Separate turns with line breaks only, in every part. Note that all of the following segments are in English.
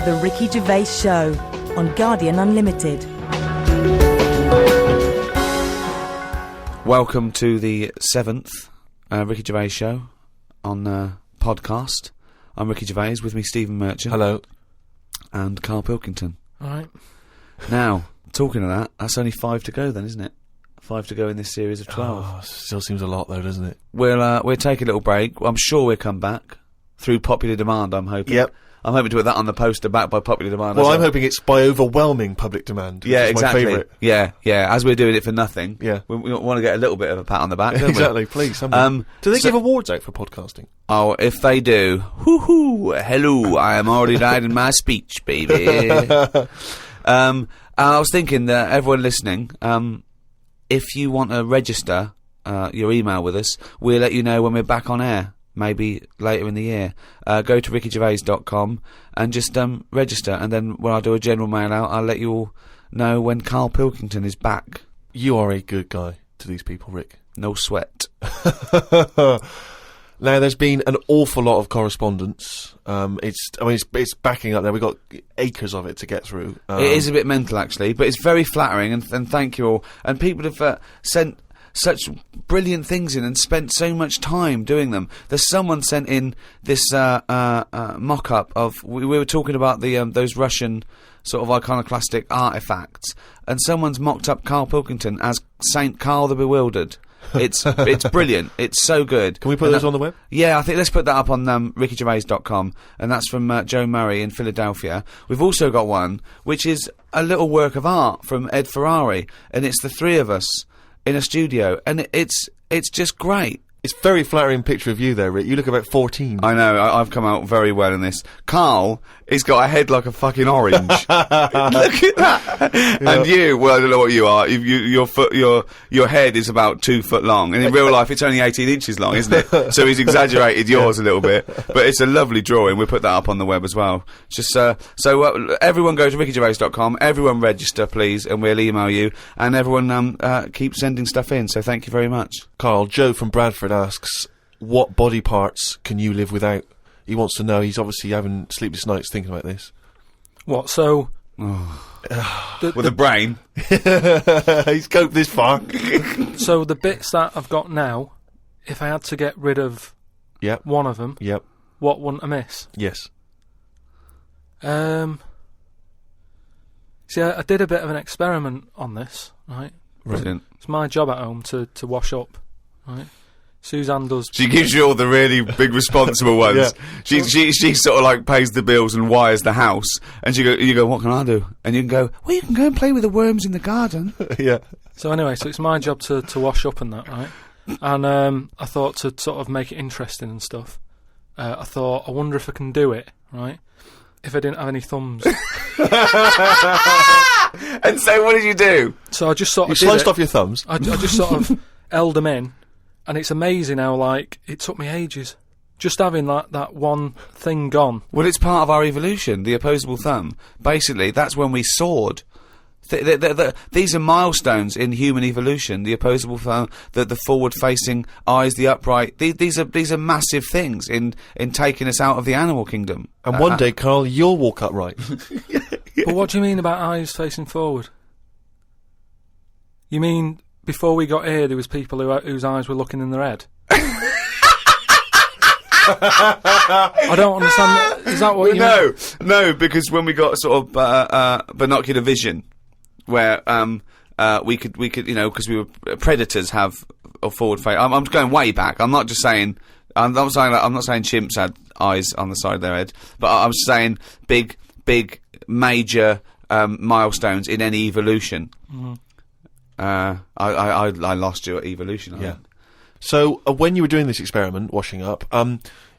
The Ricky Gervais Show on Guardian Unlimited.
Welcome to the 7th Ricky Gervais Show on podcast. I'm Ricky Gervais, with me Stephen Merchant.
Hello.
And Carl Pilkington.
All right.
Now, talking of that, that's only 5 to go then, isn't it? 5 to go in this series of 12.
Oh, still seems a lot though, doesn't it?
We'll take a little break. I'm sure we'll come back through popular demand, I'm hoping.
Yep.
I'm hoping to put that on the poster, backed by popular demand.
Well, I'm hoping it's by overwhelming public demand.
Yeah,
which is
exactly.
My favourite.
Yeah. As we're doing it for nothing,
Yeah.
we want to get a little bit of a pat on the back, don't
Exactly, please. Do they give awards out for podcasting?
Oh, if they do, hello, I am already writing my speech, baby. I was thinking that everyone listening, if you want to register your email with us, we'll let you know when we're back on air. Maybe later in the year. Go to rickygervais.com and just register, and then when I do a general mail out, I'll let you all know when Carl Pilkington is back.
You are a good guy to these people, Rick.
No sweat.
Now, there's been an awful lot of correspondence. It's backing up there. We've got acres of it to get through.
It is a bit mental, actually, but it's very flattering, and thank you all. And people have sent such brilliant things in and spent so much time doing them. There's someone sent in this mock-up of... We were talking about the those Russian sort of iconoclastic artefacts, and someone's mocked up Carl Pilkington as Saint Carl the Bewildered. It's brilliant. It's so good.
Can we put those on the web?
Yeah, I think let's put that up on rickygervais.com, and that's from Joe Murray in Philadelphia. We've also got one which is a little work of art from Ed Ferrari, and it's the three of us in a studio, and it's just great.
It's a very flattering picture of you there, Rick. You look about 14.
I know, I've come out very well in this. Carl, he's got a head like a fucking orange. Look at that. Yeah. And you, well, I don't know what you are. Your head is about 2 foot long, and in real life it's only 18 inches long, isn't it? So he's exaggerated yours a little bit, but it's a lovely drawing. We'll put that up on the web as well. Just everyone go to rickygervais.com. Everyone register, please, and we'll email you. And everyone keep sending stuff in. So thank you very much.
Carl, Joe from Bradford asks, what body parts can you live without? He wants to know. He's obviously having sleepless nights thinking about this.
What, so...
With a brain.
He's coped this far.
So the bits that I've got now, if I had to get rid of one of them, what wouldn't I miss?
Yes.
See, I did a bit of an experiment on this, right?
Brilliant.
It's my job at home to wash up, right? Suzanne does...
She gives you all the really big responsible ones. Yeah. She sort of like pays the bills and wires the house, and you go, what can I do? And you can go, well, you can go and play with the worms in the garden.
Yeah.
So anyway, so it's my job to wash up and that, right? And I thought to sort of make it interesting and stuff, I thought, I wonder if I can do it, right? If I didn't have any thumbs.
And so what did you do?
So I just sort of
sliced off your thumbs.
I just sort of held them in, and it's amazing how, like, it took me ages. Just having that one thing gone.
Well, it's part of our evolution, the opposable thumb. Basically, that's when we soared. These are milestones in human evolution. The opposable thumb, the forward-facing eyes, the upright. These are massive things in taking us out of the animal kingdom.
And one day, Carl, you'll walk upright.
But what do you mean about eyes facing forward? You mean before we got here, there was people whose eyes were looking in their head? I don't understand. Is that what you mean?
No, because when we got sort of binocular vision, where we could because we were predators have a forward face. I'm going way back. I'm not just saying. I'm not saying chimps had eyes on the side of their head, but I'm saying big major milestones in any evolution.
Mm.
I lost you at evolution.
Yeah. So when you were doing this experiment, washing up,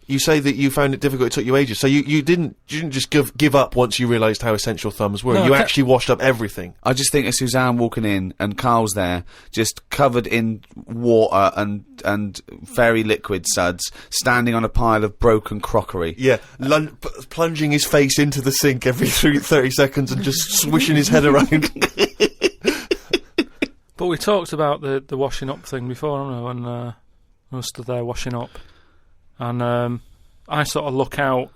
you say that you found it difficult. It took you ages. So you didn't just give up once you realised how essential thumbs were.
No,
you actually washed up everything.
I just think of Suzanne walking in and Carl's there, just covered in water and fairy liquid suds, standing on a pile of broken crockery.
Yeah, plunging his face into the sink every 30 seconds and just swishing his head around.
But we talked about the washing up thing before, haven't we, when I was stood there washing up. And I sort of look out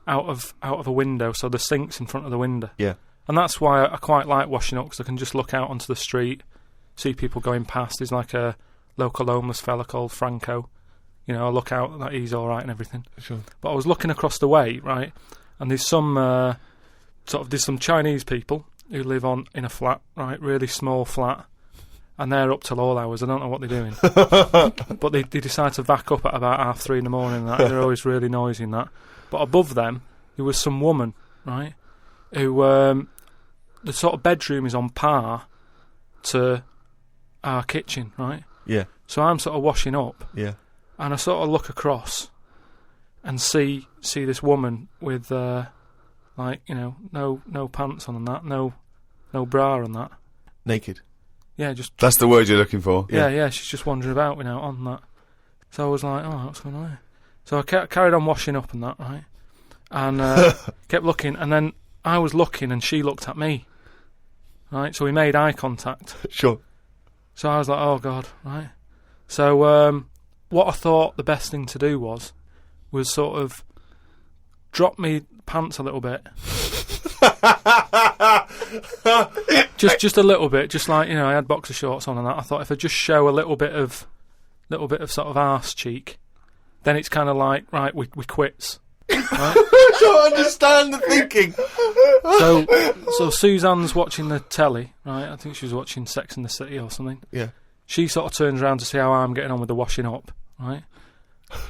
out of a window, so the sink's in front of the window.
Yeah.
And that's why I quite like washing up, because I can just look out onto the street, see people going past. There's like a local homeless fella called Franco. You know, I look out that he's all right and everything.
Sure.
But I was looking across the way, right, and there's some there's some Chinese people who live in a flat, right, really small flat, and they're up till all hours. I don't know what they're doing, but they decide to back up at about 3:30 in the morning. And that they're always really noisy and that. But above them, there was some woman, right, who the sort of bedroom is on par to our kitchen, right?
Yeah.
So I'm sort of washing up.
Yeah.
And I sort of look across and see this woman with like, you know, no pants on and that, no bra on that.
Naked.
Yeah, just
That's the word you're looking for.
yeah, she's just wandering about, you know, on that. So I was like, oh, what's going on here? So I carried on washing up and that, right? And kept looking, and then I was looking and she looked at me. Right? So we made eye contact.
Sure.
So I was like, oh God, right? So what I thought the best thing to do was sort of drop me pants a little bit. just a little bit, just like, you know, I had boxer shorts on and that. I thought if I just show a little bit of sort of arse cheek, then it's kind of like, right, we quits. Right?
I don't understand the thinking.
So Suzanne's watching the telly, right? I think she was watching Sex and the City or something.
Yeah.
She sort of turns around to see how I'm getting on with the washing up, right?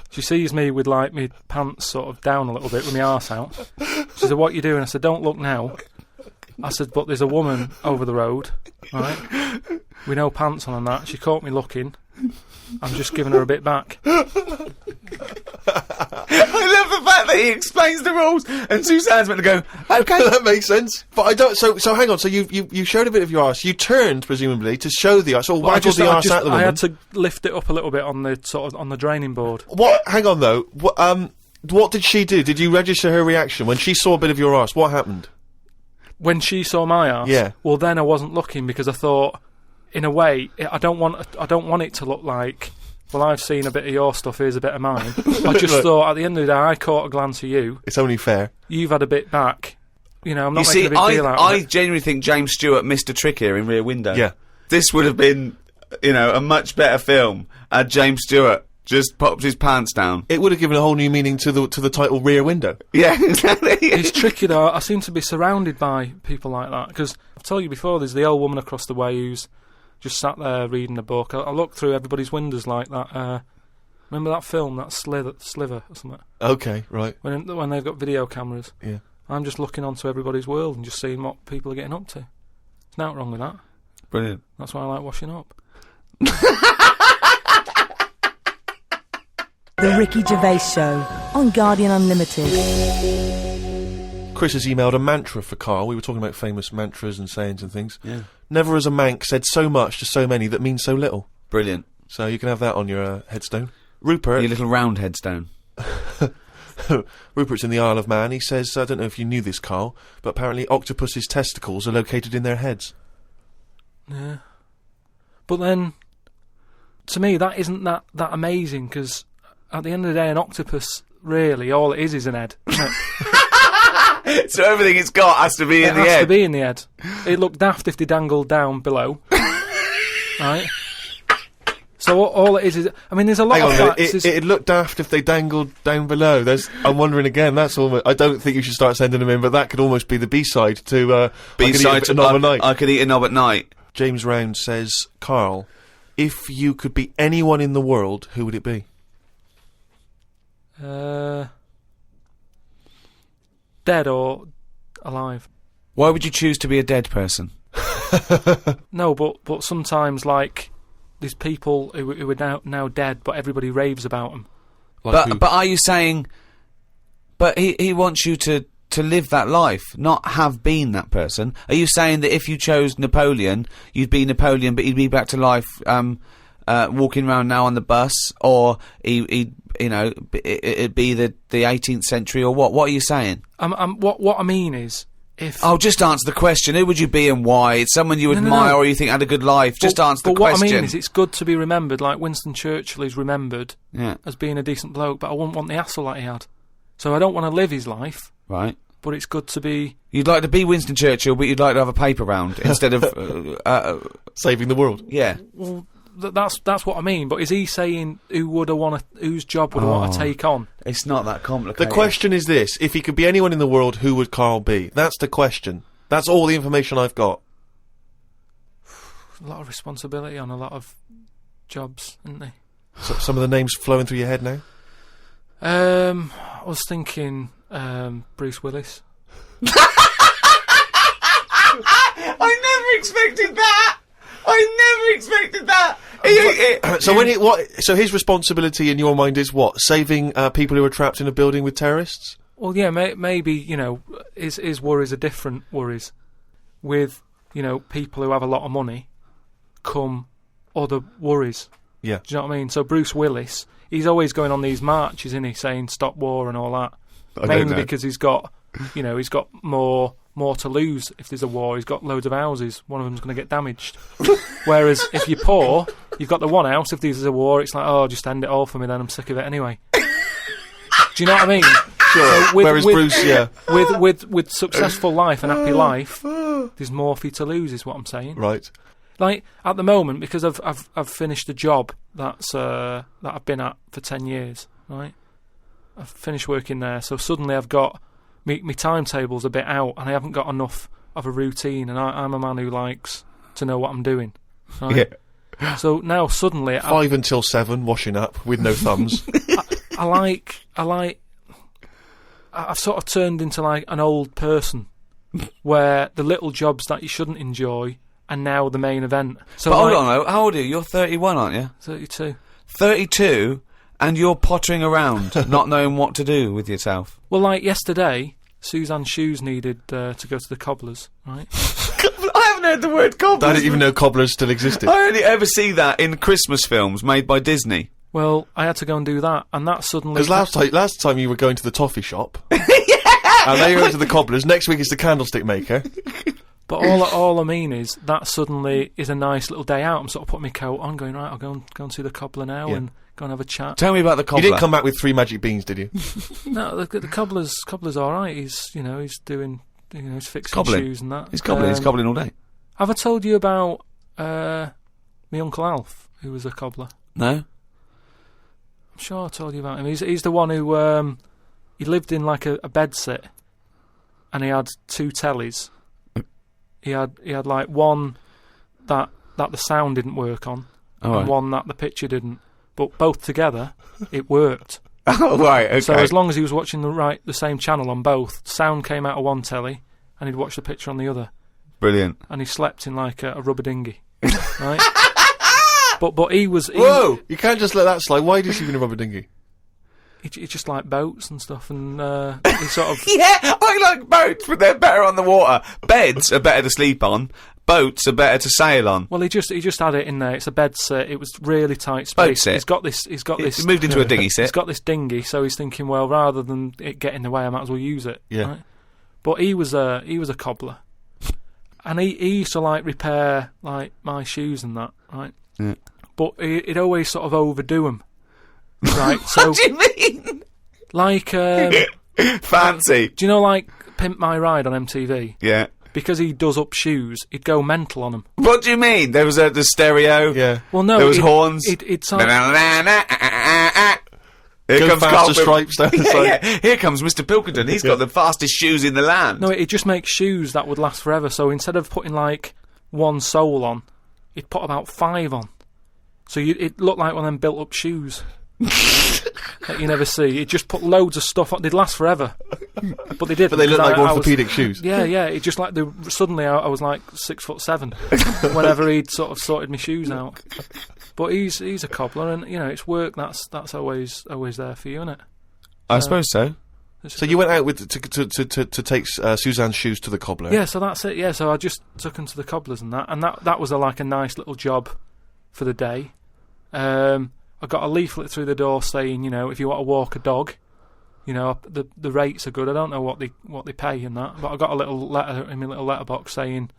She sees me with, like, my pants sort of down a little bit with my arse out. She said, what you doing? I said, don't look now. I said, but there's a woman over the road, right, with no pants on and that. She caught me looking. I'm just giving her a bit back.
I love the fact that he explains the rules, and Suzanne's meant to go, okay.
That makes sense. But I don't. So hang on. So you showed a bit of your arse. You turned presumably to show the arse, or waggled the arse at the woman.
I had to lift it up a little bit on the sort of on the draining board.
What? Hang on though. What did she do? Did you register her reaction when she saw a bit of your arse? What happened?
When she saw my arse,
yeah.
Well, then I wasn't looking because I thought, in a way, I don't want it to look like, well, I've seen a bit of your stuff, here's a bit of mine. I just thought, at the end of the day, I caught a glance of you.
It's only fair.
You've had a bit back. You know, I'm not
You
making
see,
a big deal out of
I
it.
genuinely think James Stewart missed a trick here in Rear Window.
Yeah.
This would have been, you know, a much better film had James Stewart just popped his pants down.
It would have given a whole new meaning to the title Rear Window.
Yeah, exactly.
It's tricky though. I seem to be surrounded by people like that because I've told you before. There's the old woman across the way who's just sat there reading a book. I look through everybody's windows like that. Remember that film, that Sliver or something?
Okay, right.
When they've got video cameras.
Yeah.
I'm just looking onto everybody's world and just seeing what people are getting up to. There's nothing wrong with that.
Brilliant.
That's why I like washing up.
The Ricky Gervais Show on Guardian Unlimited.
Chris has emailed a mantra for Carl. We were talking about famous mantras and sayings and things.
Yeah.
Never as a mank said so much to so many that means so little.
Brilliant.
So you can have that on your headstone. Rupert.
Your little round headstone.
Rupert's in the Isle of Man. He says, I don't know if you knew this, Carl, but apparently octopus's testicles are located in their heads.
Yeah. But then, to me, that isn't that amazing, because at the end of the day, an octopus, really, all it is an head.
So everything it's got has to be in the
It has
head.
to be in the head. It'd look daft if they dangled down below. Right? So all it is... I mean, there's a lot
Hang
of
on,
facts.
it'd look daft if they dangled down below. I'm wondering again, that's almost... I don't think you should start sending them in, but that could almost be the B-side to...
B-side to
Knob at Night.
I could eat a knob at night.
James Round says, Carl, if you could be anyone in the world, who would it be?
Dead or alive?
Why would you choose to be a dead person?
No, but sometimes, like, there's people who are now dead, but everybody raves about them.
But are you saying... But he wants you to live that life, not have been that person. Are you saying that if you chose Napoleon, you'd be Napoleon, but he'd be back to life, walking around now on the bus, or it'd be the 18th century, or what? What are you saying?
What I mean is, if...
Oh, just answer the question. Who would you be and why? It's someone you admire or you think had a good life. Just answer the question.
But what I mean is, it's good to be remembered, like Winston Churchill is remembered
Yeah.
as being a decent bloke, but I wouldn't want the hassle that he had. So I don't want to live his life,
Right.
but it's good to be.
You'd like to be Winston Churchill, but you'd like to have a paper round instead of.
Saving the world.
Yeah.
Well, that's what I mean. But is he saying whose job would I want to take on?
It's not that complicated.
The question is this: if he could be anyone in the world, who would Carl be? That's the question. That's all the information I've got.
A lot of responsibility on a lot of jobs, isn't there?
So, some of the names flowing through your head now.
I was thinking Bruce Willis.
I never expected that.
So his responsibility in your mind is what? Saving people who are trapped in a building with terrorists?
Well, yeah, maybe, you know, his worries are different worries. With, you know, people who have a lot of money come other worries.
Yeah.
Do you know what I mean? So Bruce Willis, he's always going on these marches, isn't he, saying stop war and all that. Mainly because he's got, you know, he's got more to lose if there's a war. He's got loads of houses. One of them's going to get damaged. Whereas if you're poor, you've got the one house. If there's a war, it's like, oh, just end it all for me then. I'm sick of it anyway. Do you know what I mean?
Sure.
So
Whereas Bruce, yeah.
With successful life and happy life, there's more for you to lose, is what I'm saying.
Right.
Like at the moment, because I've finished a job that I've been at for 10 years, right? I've finished working there, so suddenly I've got my timetable's a bit out, and I haven't got enough of a routine. And I'm a man who likes to know what I'm doing. Right?
Yeah.
So now suddenly
5 until 7, washing up with no thumbs.
I've sort of turned into like an old person, where the little jobs that you shouldn't enjoy are now the main event. So
But hold on, though. How old are you? You're 31, aren't you?
32.
32, and you're pottering around, not knowing what to do with yourself.
Well, like yesterday, Suzanne's shoes needed to go to the cobblers, right?
I haven't heard the word cobblers.
I didn't even know cobblers still existed.
I only ever see that in Christmas films made by Disney.
Well, I had to go and do that, and that suddenly...
Because last time you were going to the toffee shop. And now you're going to the cobblers. Next week it's the candlestick maker.
But all I mean is that suddenly is a nice little day out. I'm sort of putting my coat on, going, right, I'll go and see the cobbler now and go and have a chat.
Tell me about the cobbler.
You didn't come back with 3 magic beans, did you?
No, the cobbler's all right. He's doing, he's fixing
Cobbling.
shoes and that.
He's cobbling all day.
Have I told you about my Uncle Alf, who was a cobbler?
No?
I'm sure I told you about him. He's the one who he lived in like a bed sit, and he had 2 tellies. He had like one that the sound didn't work on, and one that the picture didn't. But both together, it worked.
Oh, right, okay.
So as long as he was watching the same channel on both, sound came out of one telly, and he'd watch the picture on the other.
Brilliant.
And he slept in like a rubber dinghy, right? But he was...
Whoa! You can't just let that slide. Why did you sleep in a rubber dinghy?
He just liked boats and stuff, and he sort of...
Yeah, I like boats, but they're better on the water. Beds are better to sleep on. Boats are better to sail on.
Well, he just had it in there. It's a bed set. It was really tight space.
Boat set.
He's got this.
He moved into a dinghy set.
He's got this dinghy, so he's thinking, well, rather than it get in the way, I might as well use it.
Yeah.
Right? But he was a cobbler, and he used to like repair like my shoes and that, right?
Yeah.
But he'd always sort of overdo them, right? So
What do you mean?
like,
Fancy.
do you know like Pimp My Ride on MTV?
Yeah.
Because he does up shoes, he'd go mental on them.
What do you mean? There was the stereo.
Yeah.
Well, no,
There was horns.
It's
Here
Go
comes
faster
Carl
stripes down the side.
Yeah, here comes Mr. Pilkington. He's got the fastest shoes in the land.
No, it just makes shoes that would last forever. So instead of putting like one sole on, he'd put about 5 on. So it looked like one of them built-up shoes that you never see. He'd just put loads of stuff on. They'd last forever, but they didn't.
But they look
because
like
I was-
orthopaedic shoes.
Yeah. It just like suddenly I was like 6'7" whenever he'd sort of sorted my shoes out. But he's a cobbler, and it's work that's always there for you, isn't it?
I suppose so.
So you went out with to take Suzanne's shoes to the cobbler.
Yeah, so that's it. Yeah, so I just took him to the cobblers and that was like a nice little job for the day. I got a leaflet through the door saying, if you want to walk a dog, the rates are good. I don't know what they pay and that, but I got a little letter in my little letterbox saying,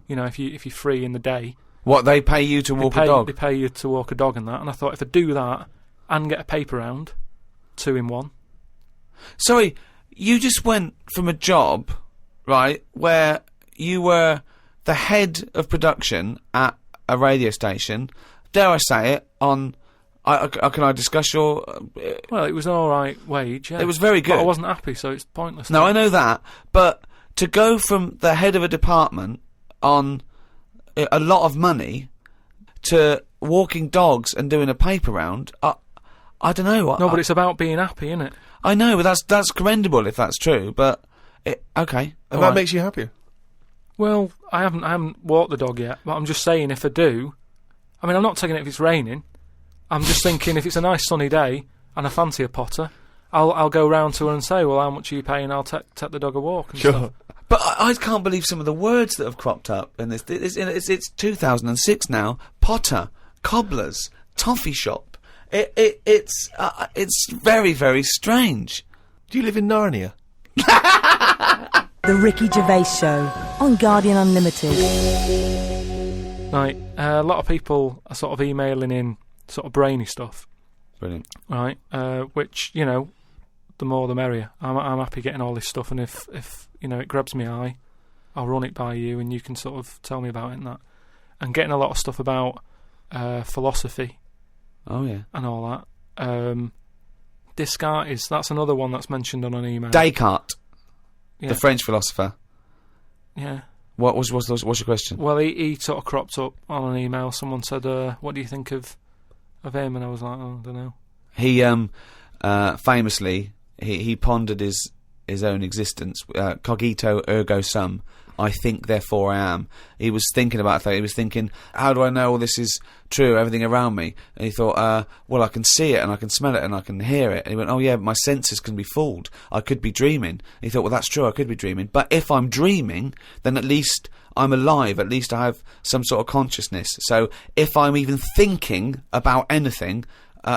if you're free in the day,
What, they pay you to walk a dog?
They pay you to walk a dog and that. And I thought if I do that and get a paper round, 2 in 1.
Sorry, you just went from a job, right, where you were the head of production at a radio station, dare I say it, on... can I discuss your...
Well, it was an alright wage, yeah.
It was very good.
But I wasn't happy, so it's pointless.
No, I know that, but to go from the head of a department on a lot of money to walking dogs and doing a paper round, I don't know.
No, but it's about being happy, isn't it?
I know, but that's commendable if that's true, but... okay.
And that makes you happier?
Well, I haven't walked the dog yet, but I'm just saying if I do... I mean, I'm not taking it if it's raining. I'm just thinking if it's a nice sunny day and I fancy a potter, I'll go round to her and say, well, how much are you paying? I'll take the dog a walk and stuff.
But I can't believe some of the words that have cropped up in this. It's 2006 now. Potter, cobblers, toffee shop. It's very, very strange.
Do you live in Narnia?
The Ricky Gervais Show on Guardian Unlimited.
Right, a lot of people are sort of emailing in sort of brainy stuff.
Brilliant.
Right, which, you know, the more the merrier. I'm happy getting all this stuff, and if you know, it grabs my eye, I'll run it by you and you can sort of tell me about it and that. And getting a lot of stuff about philosophy.
Oh, yeah.
And all that. Descartes, that's another one that's mentioned on an email.
Descartes,
yeah.
the French philosopher.
Yeah.
What's your question?
Well, he sort of cropped up on an email. Someone said, what do you think of him? And I was like, oh, I don't know.
He famously he pondered his own existence. Cogito ergo sum. I think, therefore I am. He was thinking about that. He was thinking, how do I know all this is true, everything around me? And he thought, well, I can see it and I can smell it and I can hear it. And he went, oh yeah, my senses can be fooled. I could be dreaming. And he thought, well, that's true, I could be dreaming. But if I'm dreaming, then at least I'm alive. At least I have some sort of consciousness. So if I'm even thinking about anything,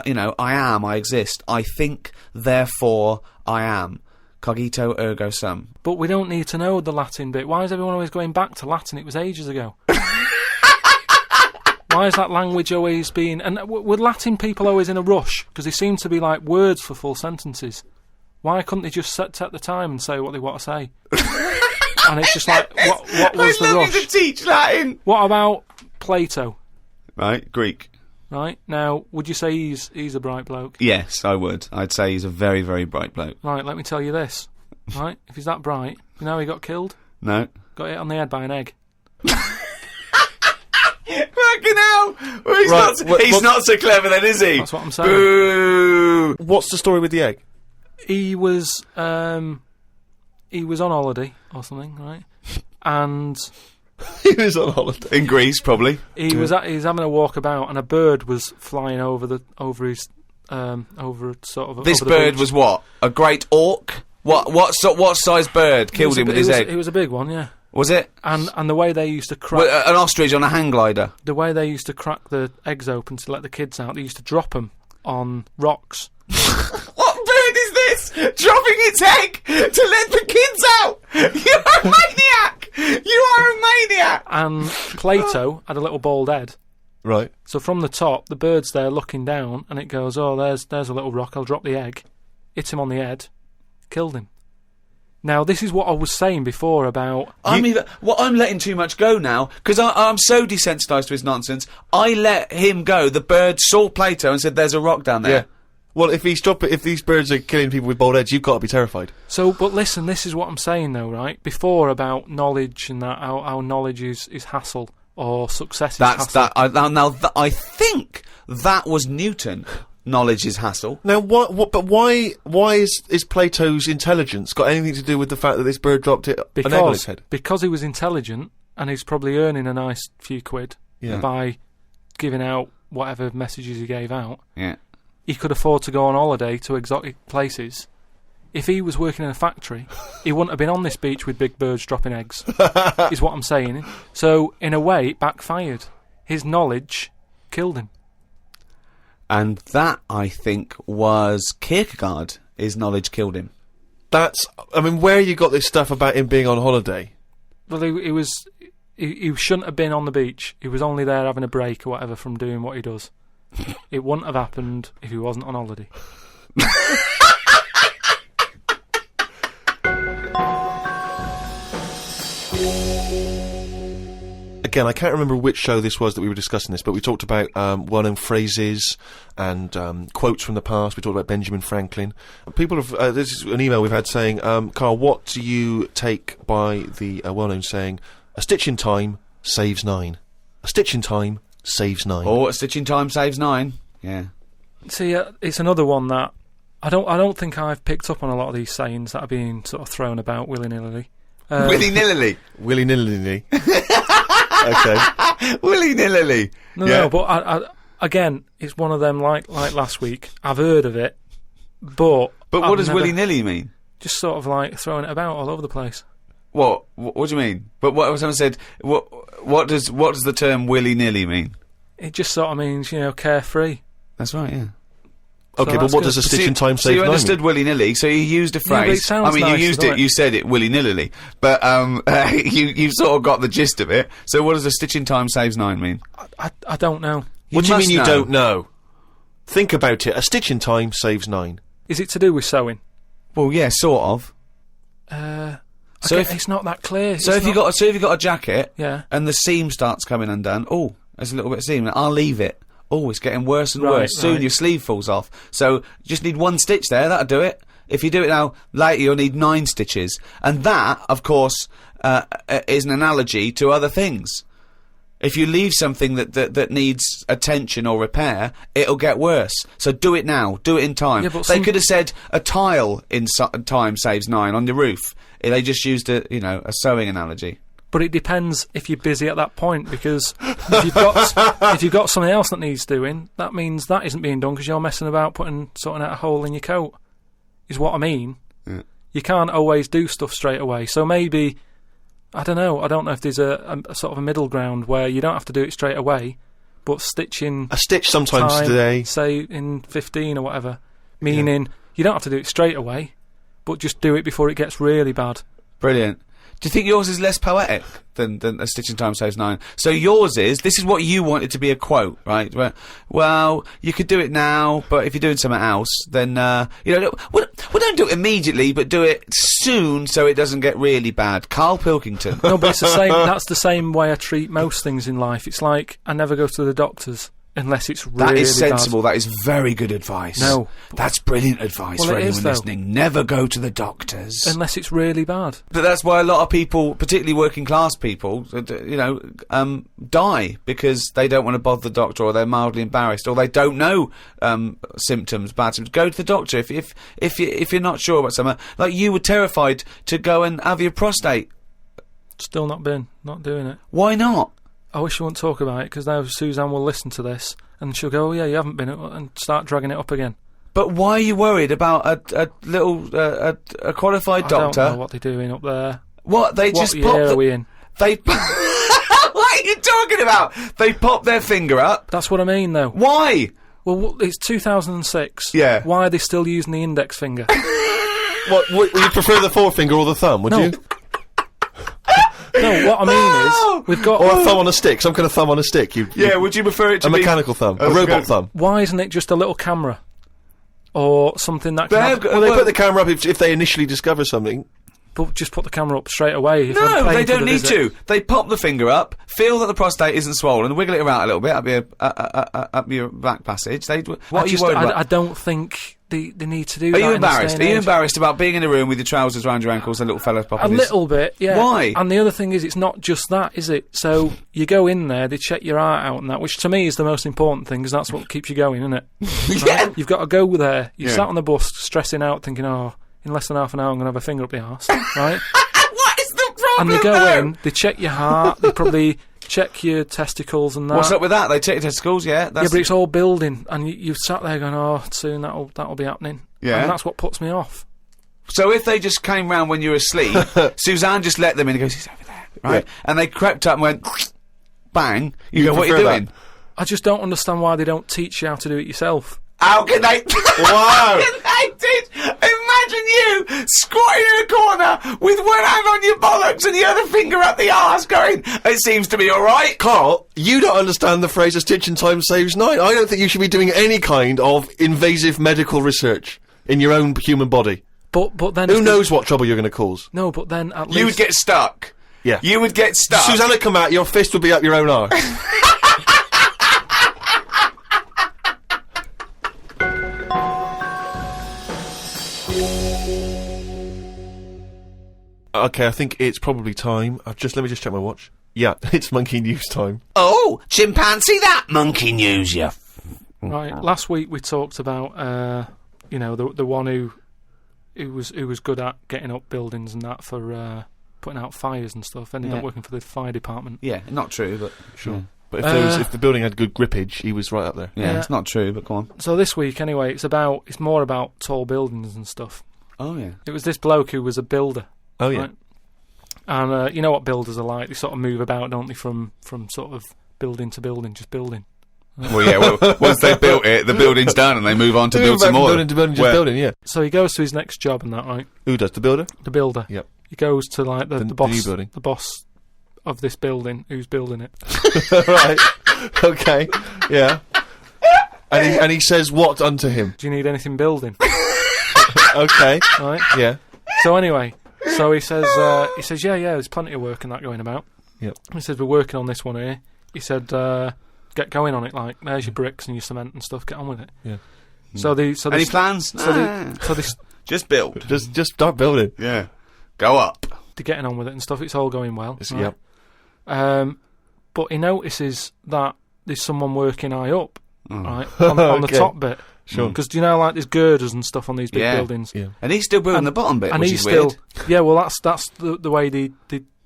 you know, I exist. I think, therefore I am. Cogito ergo sum.
But we don't need to know the Latin bit. Why is everyone always going back to Latin? It was ages ago. Why is that language always being... And were Latin people always in a rush? Because they seem to be like words for full sentences. Why couldn't they just take the time and say what they want to say? And it's just like, what was the rush?
I love you to teach Latin!
What about Plato?
Right, Greek.
Right, now, would you say he's a bright bloke?
Yes, I would. I'd say he's a very, very bright bloke.
Right, let me tell you this. Right, if he's that bright, you know how he got killed?
No.
Got hit on the head by an egg.
Fucking hell! Well, he's not so clever then, is he?
That's what I'm saying.
Boo!
What's the story with the egg?
He was on holiday or something, right? And...
He was on holiday.
In Greece, probably.
He was having a walk about, and a bird was flying over his sort of.
This
over the
bird
beach.
was what? A great auk? What size bird killed him with his egg?
It was a big one, yeah.
Was it?
And the way they used to crack
An ostrich on a hang glider.
the way they used to crack the eggs open to let the kids out, they used to drop them on rocks.
What bird is this? Dropping its egg to let the kids out? You're a maniac! You are a maniac!
And Plato had a little bald head.
Right.
So from the top, the bird's there looking down, and it goes, oh, there's a little rock, I'll drop the egg. Hit him on the head, killed him. Now, this is what I was saying before about...
I'm letting too much go now, because I'm so desensitised to his nonsense. I let him go. The bird saw Plato and said, there's a rock down there.
Yeah. Well, if these birds are killing people with bald heads, you've got to be terrified.
So, but listen, this is what I'm saying though, right? Before about knowledge and that, how knowledge is hassle, or success is hassle.
I think that was Newton. Knowledge is hassle.
Now, why is Plato's intelligence got anything to do with the fact that this bird dropped an egg on his head?
Because he was intelligent, and he's probably earning a nice few quid by giving out whatever messages he gave out.
Yeah.
He could afford to go on holiday to exotic places. If he was working in a factory, he wouldn't have been on this beach with big birds dropping eggs, is what I'm saying. So, in a way, it backfired. His knowledge killed him.
And that, I think, was Kierkegaard. His knowledge killed him.
Where you got this stuff about him being on holiday?
Well, he shouldn't have been on the beach. He was only there having a break or whatever from doing what he does. It wouldn't have happened if he wasn't on holiday.
again, I can't remember which show this was that we were discussing this, but we talked about well-known phrases and quotes from the past. We talked about Benjamin Franklin. People have, this is an email we've had saying, Carl, what do you take by the well-known saying, a stitch in time saves 9? A stitch in time saves 9.
Or a stitch in time saves 9. Yeah.
See, it's another one that I don't think I've picked up on a lot of these sayings that are being sort of thrown about willy-nilly.
Willy-nilly.
Willy-nilly. Okay.
Willy-nilly.
No, but I, again, it's one of them like last week. I've heard of it, but
But what does
never-
willy-nilly mean?
Just sort of like throwing it about all over the place.
What do you mean? But what someone said, what does the term willy-nilly mean?
It just sort of means, carefree.
That's right, yeah.
Okay,
So
but
that's
what
good.
does a stitch in time
So
save
you
9
understood
mean?
willy-nilly, so you used a
Yeah, but it
phrase.
sounds
you
nice,
used
doesn't
it,
it?
you said it willy-nilly. But you sort of got the gist of it. So what does a stitch in time saves 9 mean?
I don't know.
What do you
must
mean you
know.
don't know? Think about it. A stitch in time saves 9.
Is it to do with sewing?
Well, yeah, sort of.
So
if-
it's not that clear.
So
It's
if you
not-
got a jacket,
Yeah.
and the seam starts coming undone, oh, there's a little bit of seam. I'll leave it. Oh, it's getting worse and
Right,
worse. Soon
right.
your sleeve falls off. So you just need 1 stitch there. That'll do it. If you do it now, later you'll need 9 stitches. And that, of course, is an analogy to other things. If you leave something that needs attention or repair, it'll get worse. So do it now. Do it in time.
Yeah, but
They
some-
could have said a tile in time saves 9 on your roof. They just used a sewing analogy.
But it depends if you're busy at that point, because if you've got something else that needs doing, that means that isn't being done because you're messing about sorting out a hole in your coat. Is what I mean.
Yeah.
You can't always do stuff straight away. So maybe, I don't know. I don't know if there's a sort of a middle ground where you don't have to do it straight away, but stitching
A stitch sometimes
time,
today.
say in 15 or whatever, meaning you don't have to do it straight away, but just do it before it gets really bad.
Brilliant. Do you think yours is less poetic than a stitch in time saves 9? So yours is, this is what you wanted to be a quote, right? Well, you could do it now, but if you're doing something else, then, well, don't do it immediately, but do it soon so it doesn't get really bad. Carl Pilkington.
No, but it's the same. That's the same way I treat most things in life. It's like I never go to the doctors unless it's really
That is sensible.
bad.
That is very good advice.
No.
That's brilliant advice
Well,
for
it
anyone
is, though.
listening. Never go to the doctors.
Unless it's really bad.
But that's why a lot of people, particularly working class people, die because they don't want to bother the doctor, or they're mildly embarrassed, or they don't know symptoms, bad symptoms. Go to the doctor if you're not sure about something. Like you were terrified to go and have your prostate.
Still not doing it.
Why not?
I wish you wouldn't talk about it, because now Suzanne will listen to this and she'll go, "Oh yeah, you haven't been," and start dragging it up again.
But why are you worried about a little a qualified
I
doctor?
don't know what they're doing up there.
What they
What
just
year
pop
are
the,
we in?
they. What are you talking about? They pop their finger up.
That's what I mean, though.
Why?
Well, it's 2006.
Yeah.
Why are they still using the index finger?
What would you prefer, the forefinger or the thumb? Would
No.
you?
No, what I mean is we've got.
Or a thumb on a stick? Some kind of thumb on a stick?
Yeah. Would you prefer it to
a
be
mechanical thumb, a
Oh,
robot
good.
thumb.
Why isn't it just a little camera or something that can?
They've
Have,
got-
Well, they
well,
put the camera up if they initially discover something.
but just put the camera up straight away. If I'm
No,
paying
they
for
don't
the
need
visit.
to. They pop the finger up, feel that the prostate isn't swollen, wiggle it around a little bit up your back passage. What are you worried about?
I don't think they need to do
Are
that.
you
in this
embarrassed?
day
Are
and
you
age.
embarrassed about being in a room with your trousers around your ankles and a little fella popping
A
his...
little bit, yeah.
Why?
And the other thing is, it's not just that, is it? So you go in there, they check your heart out and that, which to me is the most important thing, because that's what keeps you going, isn't it?
Yeah.
Right? You've got to go there. You
Yeah.
sat on the bus, stressing out, thinking, "Oh, in less than half an hour, I'm going to have a finger up the arse," right?
What is the problem?
And they go
though?
in, they check your heart, they probably check your testicles and that.
What's up with that? They check your testicles, yeah?
Yeah,
That's
but it's all building, and you sat there going, "Oh, soon that'll be happening."
Yeah.
And that's what puts me off.
So if they just came round when you were asleep, Suzanne just let them in and goes, "He's over there," right?
Yeah.
And they crept up and went, bang. You go, "What are you
prefer
doing?"
that?
I just don't understand why they don't teach you how to do it yourself.
How can they?
Wow.
How can they teach? Imagine you squatting in a corner with one hand on your bollocks and the other finger up the arse, going, "It seems to be all right."
Carl, you don't understand the phrase "a stitch in time saves 9." I don't think you should be doing any kind of invasive medical research in your own human body.
But then
Who
if
knows what trouble you're going to cause?
No, but then at
You would
least
get stuck.
Yeah.
You would get stuck.
Susanna come out, your fist would be up your own arse. Okay, I think it's probably time. Let me just check my watch. Yeah, it's monkey news time.
Oh, chimpanzee that monkey news, you.
Right. Last week we talked about, the one who was good at getting up buildings and that for putting out fires and stuff. Ended up working for the fire department.
Yeah, not true, but sure. Yeah.
But if the building had good grippage, he was right up there.
Yeah, it's not true, but go on.
So this week, anyway, it's more about tall buildings and stuff.
Oh yeah.
It was this bloke who was a builder.
Oh yeah.
Right? And you know what builders are like? They sort of move about, don't they, from sort of building to building, just building.
Well, yeah. Once they built it, the building's done, and they move on to build some more.
Building to building, just building. Yeah.
So he goes to his next job and that, right?
Who does the builder?
The builder.
Yep.
He goes to like the boss,
new building.
the boss of this building, who's building it.
Right. Okay. Yeah. And he says what unto him?
Do you need anything building?
Okay.
Right.
Yeah.
So anyway, he says, yeah, there's plenty of work and that going about.
Yep.
He says, we're working on this one here. He said, get going on it. Like, there's your bricks and your cement and stuff. Get on with it.
Yeah.
Any plans? Just build.
Just start building.
Yeah. Go up.
They're getting on with it and stuff. It's all going well.
Right?
Yep. But he notices that there's someone working high up, right, on the top bit.
Sure.
Because do you know, like, there's girders and stuff on these big buildings.
Yeah.
And he's still building the bottom bit,
and
which
he's
is
still,
weird.
Yeah, well, that's the way they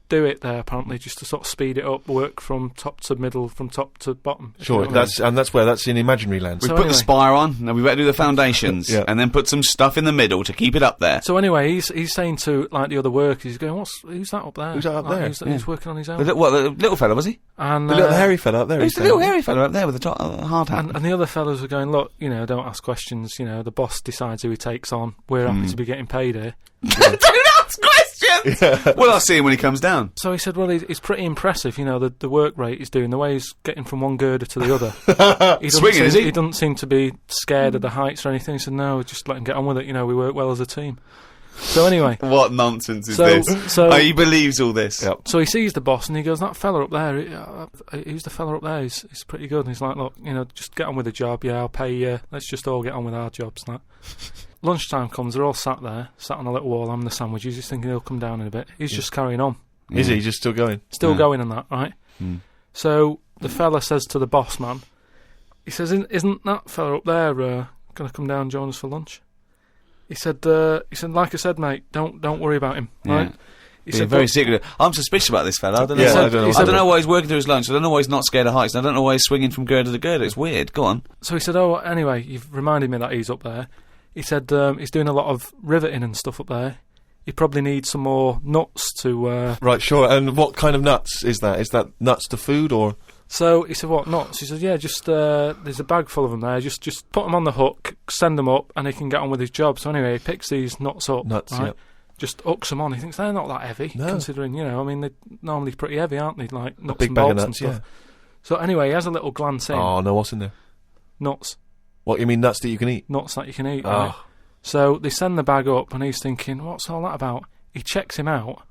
do it there, apparently, just to sort of speed it up, work from top to middle, from top to bottom.
Sure, that's in imaginary land.
We
So
put
anyway.
the spire on, now we better do the foundations,
Yeah.
and then put some stuff in the middle to keep it up there.
So anyway, he's saying to, like, the other workers, he's going, who's that up there?
Who's that up
Like,
there?
Who's working on his own?
The little fella, was he?
And
The little hairy fella up there.
Who's the little hairy fella up there with the hard hat?
And the other fellas were going, look, don't ask questions. The boss decides who he takes on. We're happy to be getting paid here.
Don't ask questions! Yeah. Well, I'll see him when he comes down.
So he said, well, it's pretty impressive, the work rate he's doing, the way he's getting from one girder to the other.
Swinging, is he?
He doesn't seem to be scared of the heights or anything. He said, no, just let him get on with it. We work well as a team. So anyway.
What nonsense is this? He believes all this.
Yep.
So he sees the boss and he goes, that fella up there, who's the fella up there? He's pretty good. And he's like, look, just get on with the job. Yeah, I'll pay you. Let's just all get on with our jobs. Like. Lunchtime comes, they're all sat on a little wall having the sandwiches. He's thinking he'll come down in a bit. He's just carrying on.
Is he just still going?
Still going on that, right?
Mm.
So the fella says to the boss man, he says, isn't that fella up there going to come down and join us for lunch? He said, like I said, mate, don't worry about him, right? He
said, very secretive. I'm suspicious about this fella. I don't know.
Yeah,
I don't know why he's working through his lunch. I don't know why he's not scared of heights. And I don't know why he's swinging from girder to girder. It's weird. Go on.
So he said, anyway, you've reminded me that he's up there. He said he's doing a lot of riveting and stuff up there. He probably needs some more nuts to...
Right, sure. And what kind of nuts is that? Is that nuts to food or...?
So he said, what, nuts? He said, yeah, just, there's a bag full of them there. Just put them on the hook, send them up, and he can get on with his job. So anyway, he picks these nuts up.
Nuts,
right?
yeah.
Just hooks them on. He thinks they're not that heavy, considering, they're normally pretty heavy, aren't they? Like nuts
big
and
bag of
bolts and
nuts,
stuff.
yeah.
So anyway, he has a little glance in.
Oh, no, what's in there?
Nuts.
What, you mean nuts that you can eat?
Nuts that you can eat,
Oh.
right? So they send the bag up, and he's thinking, what's all that about? He checks him out,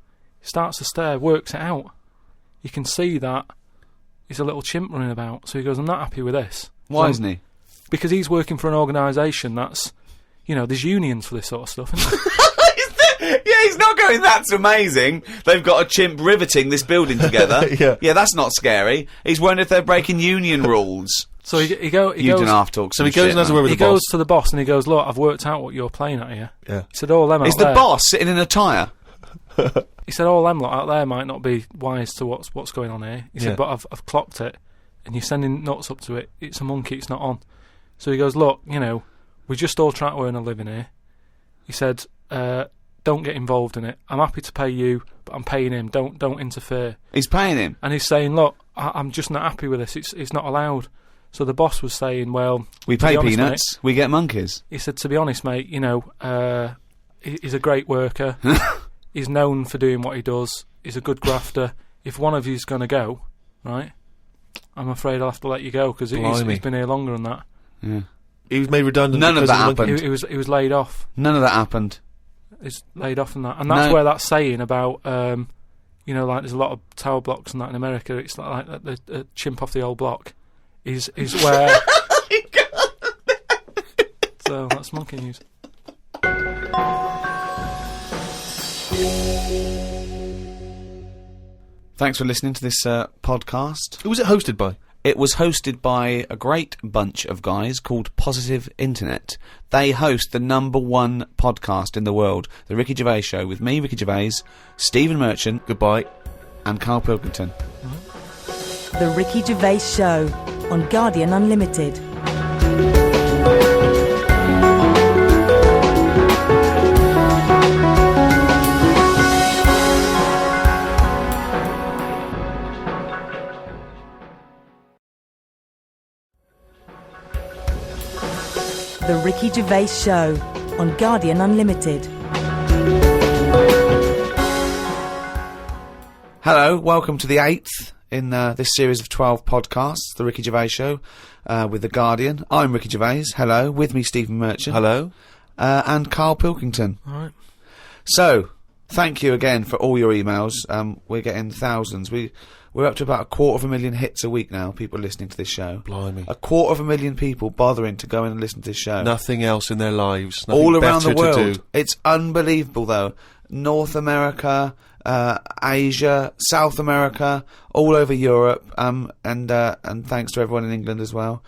starts to stare, works it out. You can see that he's a little chimp running about. So he goes, I'm not happy with this.
Why isn't he?
Because he's working for an organisation that's, there's unions for this sort of stuff, isn't there?
Yeah, he's not going, that's amazing. They've got a chimp riveting this building together.
Yeah,
that's not scary. He's wondering if they're breaking union rules.
So he
You
goes...
didn't have to talk
So he goes and has a word with
He
the boss.
goes to the boss and he goes, look, I've worked out what you're playing at here.
Yeah.
He said, all them
Is
out
the
there...
boss sitting in a tyre?
He said, all them lot out there might not be wise to what's going on here. He
Yeah.
said, but I've clocked it, and you're sending nuts up to it. It's a monkey, it's not on. So he goes, look, we just all try to earn a living here. He said, don't get involved in it. I'm happy to pay you, but I'm paying him. Don't interfere.
He's paying him.
And he's saying, look, I'm just not happy with this. It's not allowed. So the boss was saying, well...
We
to be
pay
honest,
peanuts, we get monkeys.
He said, to be honest, mate, he's a great worker. He's known for doing what he does. He's a good grafter. If one of you's going to go, right, I'm afraid I'll have to let you go because he's been here longer than that.
Yeah.
He was made redundant.
None of
because
that
the monkey.
happened.
He was laid off.
None of that happened.
He's laid off and that. And that's where that saying about, you know, like there's a lot of tower blocks and that in America. It's like the chimp off the old block is where. So that's monkey news.
Thanks for listening to this podcast.
Who was it hosted by?
It was hosted by a great bunch of guys called Positive Internet. They host the #1 podcast in the world, The Ricky Gervais Show, with me, Ricky Gervais, Stephen Merchant,
Goodbye,
and Carl Pilkington.
The Ricky Gervais Show on Guardian Unlimited. The Ricky Gervais Show on Guardian Unlimited.
Hello, welcome to the 8th in this series of 12 podcasts, The Ricky Gervais Show, with The Guardian. I'm Ricky Gervais. Hello. With me, Stephen Merchant.
Hello.
And Carl Pilkington.
All right.
So, thank you again for all your emails. We're getting thousands. We're up to about 250,000 hits a week now, people listening to this show.
Blimey.
250,000 people bothering to go in and listen to this show.
Nothing else in their lives. Nothing
All around the
better to
world.
do.
It's unbelievable, though. North America, Asia, South America, all over Europe, and thanks to everyone in England as well,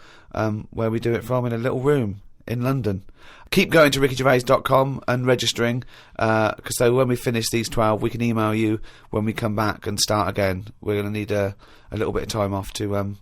where we do it from, in a little room in London. Keep going to rickygervais.com and registering, because so when we finish these 12, we can email you when we come back and start again. We're going to need a little bit of time off to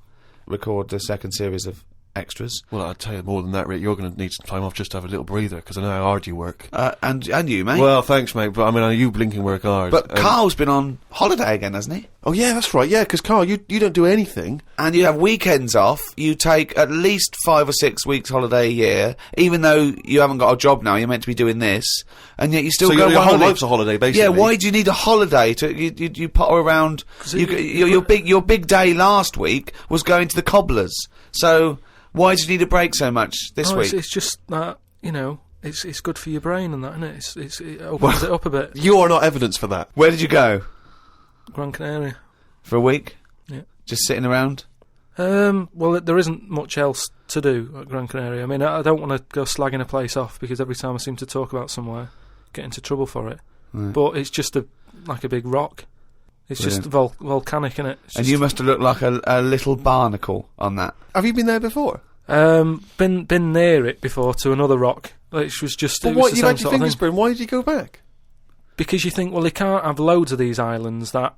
record the second series of extras.
Well, I'll tell you more than that, Rick. You're going to need some time off just to have a little breather, because I know how hard you work.
And you, mate.
Well, thanks, mate, but I mean, you blinking work hard.
But Carl's been on holiday again, hasn't he?
Oh, yeah, that's right, yeah, because, Carl, you don't do anything.
And you have weekends off. You take at least 5 or 6 weeks holiday a year, even though you haven't got a job now. You're meant to be doing this, and yet you still
So
go
your
on
whole
holiday.
life's a holiday, basically.
Yeah, why do you need a holiday? You potter around. Your big day last week was going to the Cobblers. So why do you need a break so much this week?
It's just that, you know, it's good for your brain and that, isn't it? It opens it up a bit.
You are not evidence for that.
Where did you go?
Gran Canaria.
For a week?
Yeah.
Just sitting around?
Well, there isn't much else to do at Gran Canaria. I mean, I don't want to go slagging a place off, because every time I seem to talk about somewhere, get into trouble for it.
Right.
But it's just like a big rock. It's just volcanic, innit?
And you must have looked like a little barnacle on that.
Have you been there before?
Been near it before, to another rock, which was just.
But
it was
what,
the
you've
same
had your
sort of
fingers
thing.
burned, why did you go back?
Because you think, well, they can't have loads of these islands that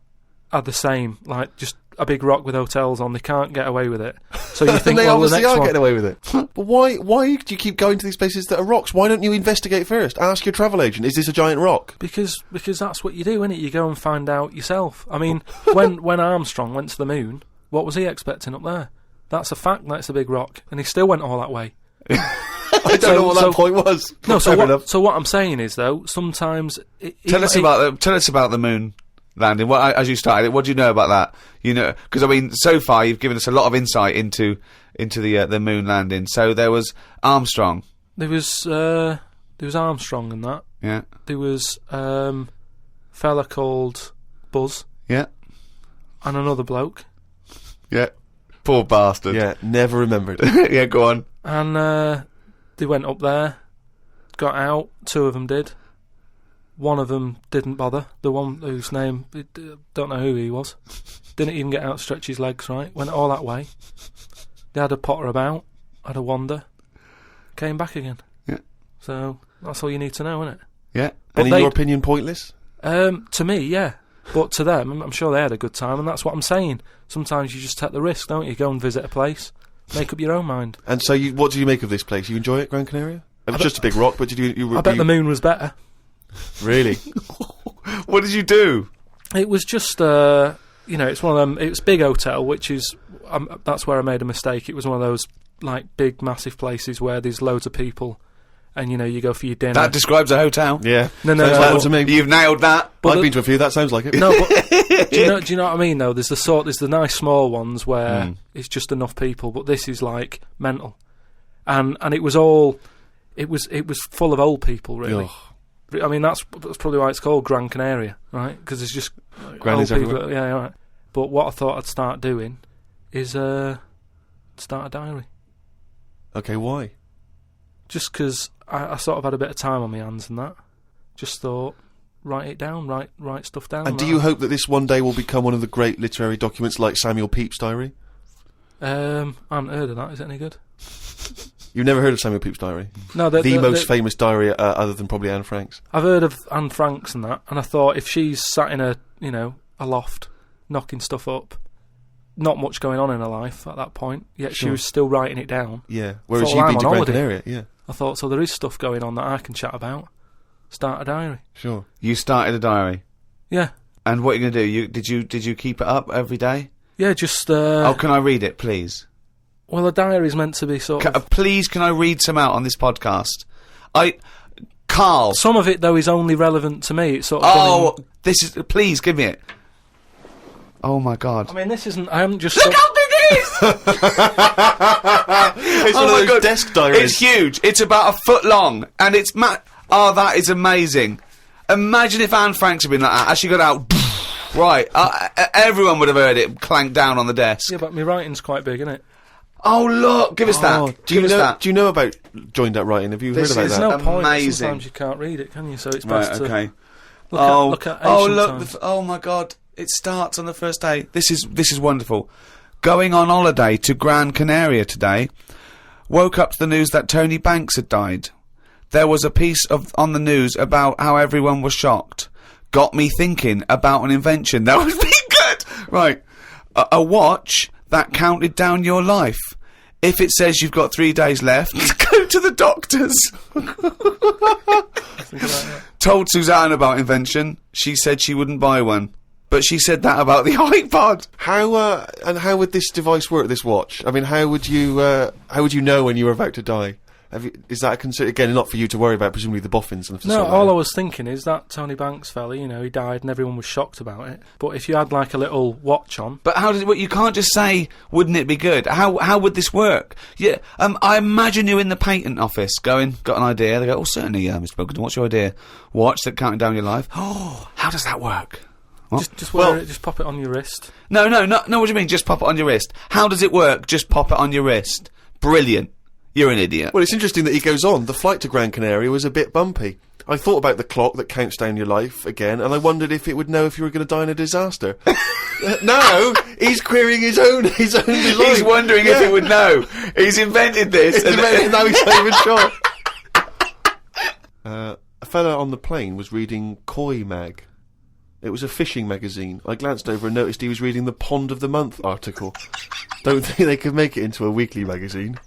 are the same, like just a big rock with hotels on. They can't get away with it. So you think,
they
well, the
obviously
next
are
one.
getting away with it. But why do you keep going to these places that are rocks? Why don't you investigate first? Ask your travel agent, is this a giant rock?
Because that's what you do, innit? You go and find out yourself. I mean, when Armstrong went to the moon, what was he expecting up there? That's a fact. That's a big rock, and he still went all that way.
I don't know what that point was.
No,
Fair enough.
so what I'm saying is, though, sometimes
Tell us about the moon landing. What, as you started, what do you know about that? You know, because I mean, so far you've given us a lot of insight into the moon landing. So there was Armstrong.
There was Armstrong and that.
Yeah.
There was fella called Buzz.
Yeah.
And another bloke.
Yeah. Poor bastard.
Yeah, never remembered.
Yeah, go on.
And they went up there, got out. 2 of them did. One of them didn't bother. The one whose name, don't know who he was. Didn't even get out to stretch his legs, right? Went all that way. They had a potter about, had a wander, came back again.
Yeah.
So that's all you need to know, isn't it?
Yeah.
And in
they-
your opinion, pointless?
To me, yeah. But to them, I'm sure they had a good time, and that's what I'm saying. Sometimes you just take the risk, don't you? Go and visit a place, make up your own mind.
And so, what do you make of this place? You enjoy it, Gran Canaria? It was just a big rock, but did you
I bet the moon was better.
Really?
What did you do?
It was just, it's one of them. It was big hotel, which is that's where I made a mistake. It was one of those like big, massive places where there's loads of people, and you go for your dinner.
That describes a hotel.
Yeah.
No,
Sounds like
no.
one to me.
You've nailed that.
I've been to a few, that sounds like it.
No, but do you know what I mean? Though there's the nice small ones where it's just enough people, but this is like mental, and it was all, it was full of old people really.
Ugh.
I mean, that's probably why it's called Gran Canaria, right? Because there's just
Grannies
old people.
everywhere.
Yeah, right. But what I thought I'd start doing is start a diary.
Okay, why?
Just because I sort of had a bit of time on my hands and that. Just thought, write it down, write stuff down.
And do you hope that this one day will become one of the great literary documents like Samuel Pepys' diary?
I haven't heard of that. Is it any good?
You've never heard of Samuel Pepys' diary?
No,
The most famous diary other than probably Anne Frank's.
I've heard of Anne Frank's and that, and I thought if she's sat in a loft, knocking stuff up, not much going on in her life at that point, yet she
Sure.
was still writing it down.
Yeah, whereas
Thought,
you've
well,
been
I'm
to
on
Gran
holiday.
Canaria, yeah.
I thought, so there is stuff going on that I can chat about. Start a diary.
Sure.
You started a diary.
Yeah.
And what are you going to do? Did you keep it up every day?
Yeah, just...
Oh, can I read it, please?
Well, a diary is meant to be sort of...
Please, can I read some out on this podcast? Carl.
Some of it, though, is only relevant to me. It's sort of...
Oh, this is... Please, give me it. Oh, my God.
I mean, this isn't... I haven't just...
Look how big it is!
It's one of those desk diaries.
It's huge. It's about a foot long, and it's oh, that is amazing. Imagine if Anne Frank's had been like that. As she got out, right, everyone would have heard it clank down on the desk.
Yeah, but my writing's quite big, isn't it?
Oh, look, give us that.
Do you
Give us
know?
that.
Do you know about joined up writing? Have you
This
heard about
is
that?
There's no point.
amazing.
Sometimes you can't read it, can you? So it's
Right,
best
okay.
to look at ancient
look,
times.
oh my God, it starts on the first day. This is wonderful. Going on holiday to Gran Canaria today. Woke up to the news that Tony Banks had died. There was a piece on the news about how everyone was shocked. Got me thinking about an invention that would be good. Right, a watch that counted down your life. If it says you've got 3 days left, go to the doctors. Told Suzanne about invention. She said she wouldn't buy one. But she said that about the iPod.
How would this device work? This watch. I mean, how would you know when you were about to die? Is that a concern? Again, not for you to worry about. Presumably the boffins and
No,
sort of
all I
that.
was thinking is that Tony Banks fella, he died and everyone was shocked about it. But if you had like a little watch on...
But how does it work? You can't just say, wouldn't it be good? How would this work? Yeah, I imagine you in the patent office going, got an idea. They go, oh, certainly, Mr. Pilkington, what's your idea? Watch that counting down your life. Oh, how does that work? What?
Just wear it, just pop it on your wrist.
No, what do you mean? Just pop it on your wrist. How does it work? Just pop it on your wrist. Brilliant. You're an idiot.
Well, it's interesting that he goes on. The flight to Gran Canaria was a bit bumpy. I thought about the clock that counts down your life again, and I wondered if it would know if you were going to die in a disaster. No, he's querying his own design.
He's wondering if it would know. He's invented this.
And now he's not even sure. A fella on the plane was reading Koi Mag. It was a fishing magazine. I glanced over and noticed he was reading the Pond of the Month article. Don't think they could make it into a weekly magazine.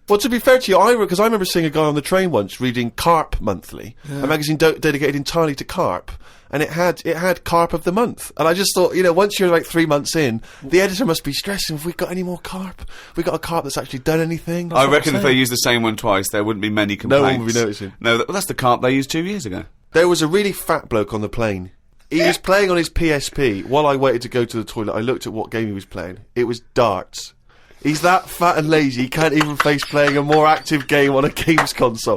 Well, to be fair to you, because I remember seeing a guy on the train once reading Carp Monthly, a magazine dedicated entirely to carp, and it had Carp of the Month. And I just thought, once you're like 3 months in, the editor must be stressing, have we got any more carp? Have we got a carp that's actually done anything?
I reckon if they used the same one twice, there wouldn't be many complaints.
No one would be noticing.
No, that's the carp they used 2 years ago.
There was a really fat bloke on the plane. He was playing on his PSP. While I waited to go to the toilet, I looked at what game he was playing. It was darts. He's that fat and lazy, he can't even face playing a more active game on a games console.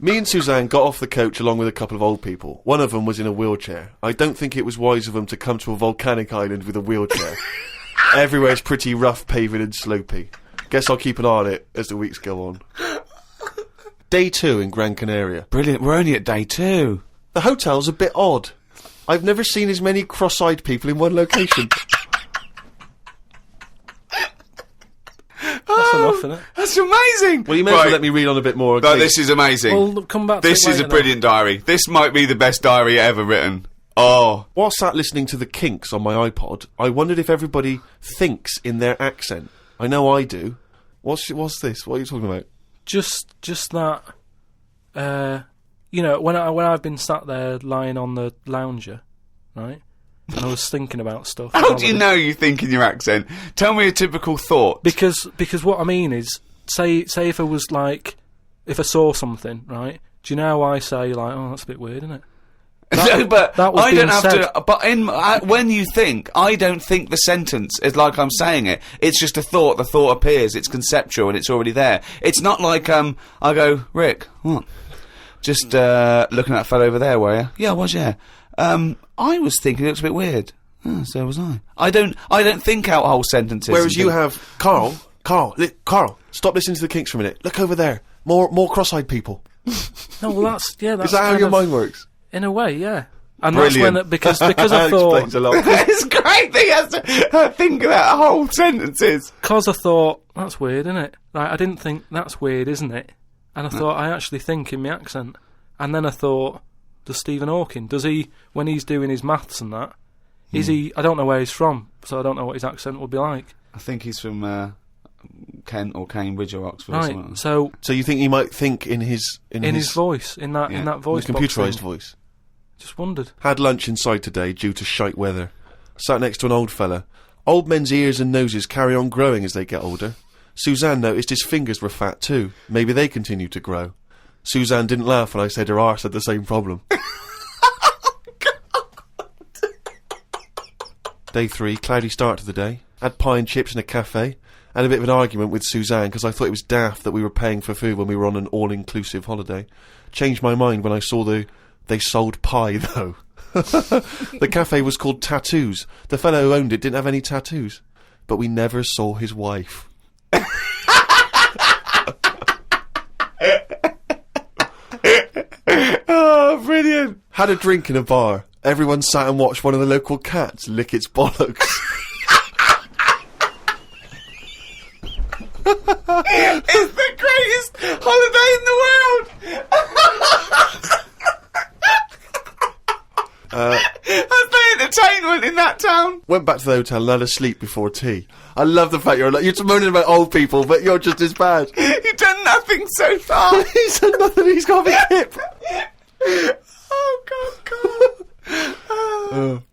Me and Suzanne got off the coach along with a couple of old people. One of them was in a wheelchair. I don't think it was wise of them to come to a volcanic island with a wheelchair. Everywhere's pretty rough, paving and slopey. Guess I'll keep an eye on it as the weeks go on. Day 2 in Gran Canaria.
Brilliant. We're only at day 2.
The hotel's a bit odd. I've never seen as many cross-eyed people in one location.
That's enough, isn't it?
That's amazing.
Well, you may as well let me read on a bit more.
No,
okay?
this is amazing.
We'll come back to
This
it
is a
later,
brilliant diary. This might be the best diary ever written. Oh.
While sat listening to the Kinks on my iPod, I wondered if everybody thinks in their accent. I know I do. What's this? What are you talking about?
Just that, when I've been sat there lying on the lounger, right, and I was thinking about stuff.
How do you know you think in your accent? Tell me a typical thought.
Because what I mean is, say if I was like, if I saw something, right? Do you know how I say like, oh, that's a bit weird, isn't it?
No, but
that was
I don't
being
have
said.
to. But when you think, I don't think the sentence is like I'm saying it. It's just a thought. The thought appears. It's conceptual and it's already there. It's not like I go, Rick, what? Just looking at that fellow over there, were you? Yeah, I was. Yeah. I was thinking it looks a bit weird. Oh, so was I. I don't think out whole sentences.
Whereas you have Carl, stop listening to the Kinks for a minute. Look over there. More cross-eyed people.
No, well, that's
Is that how
kind
your
of-
mind works?
In a way, yeah. And
Brilliant.
that's when because I
That
thought
explains a lot.
It's great that he has to think about whole sentences.
that's weird, isn't it? Like, I didn't think that's weird, isn't it? And I thought I actually think in my accent. And then I thought, does Stephen Hawking, does he, when he's doing his maths and that, is he? I don't know where he's from, so I don't know what his accent would be like.
I think he's from Kent or Cambridge or Oxford or something.
Right. So
So you think he might think in his
voice, in that voice, box
computerised
thing.
voice?
Just wondered.
Had lunch inside today due to shite weather. Sat next to an old fella. Old men's ears and noses carry on growing as they get older. Suzanne noticed his fingers were fat too. Maybe they continue to grow. Suzanne didn't laugh when I said her arse had the same problem. Day 3, cloudy start to the day. Had pie and chips in a cafe. Had a bit of an argument with Suzanne because I thought it was daft that we were paying for food when we were on an all-inclusive holiday. Changed my mind when I saw they sold pie though. The cafe was called Tattoos. The fellow who owned it didn't have any tattoos. But we never saw his wife.
Oh, brilliant.
Had a drink in a bar. Everyone sat and watched one of the local cats lick its bollocks.
It's the greatest holiday in the world. That's the entertainment in that town.
Went back to the hotel and had a sleep before tea. I love the fact you're moaning about old people, but you're just as bad.
You've done nothing so far.
He said nothing, he's got a big hip.
Oh, God.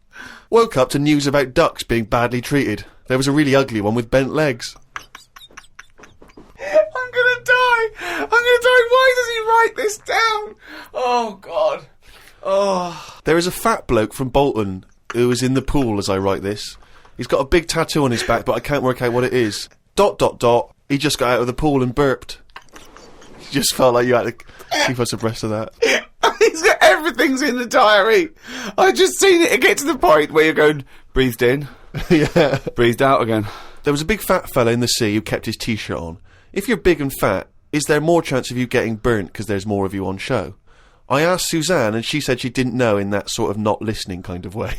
Woke up to news about ducks being badly treated. There was a really ugly one with bent legs.
I'm gonna die. Why does he write this down? Oh, God. Oh.
There is a fat bloke from Bolton who is in the pool as I write this. He's got a big tattoo on his back, but I can't work out what it is. ... He just got out of the pool and burped. You just felt like you had to keep us abreast of that.
He's got everything's in the diary. I just seen it get to the point where you're going, breathed in,
Yeah.
breathed out again.
There was a big fat fella in the sea who kept his t-shirt on. If you're big and fat, is there more chance of you getting burnt because there's more of you on show? I asked Suzanne and she said she didn't know in that sort of not listening kind of way.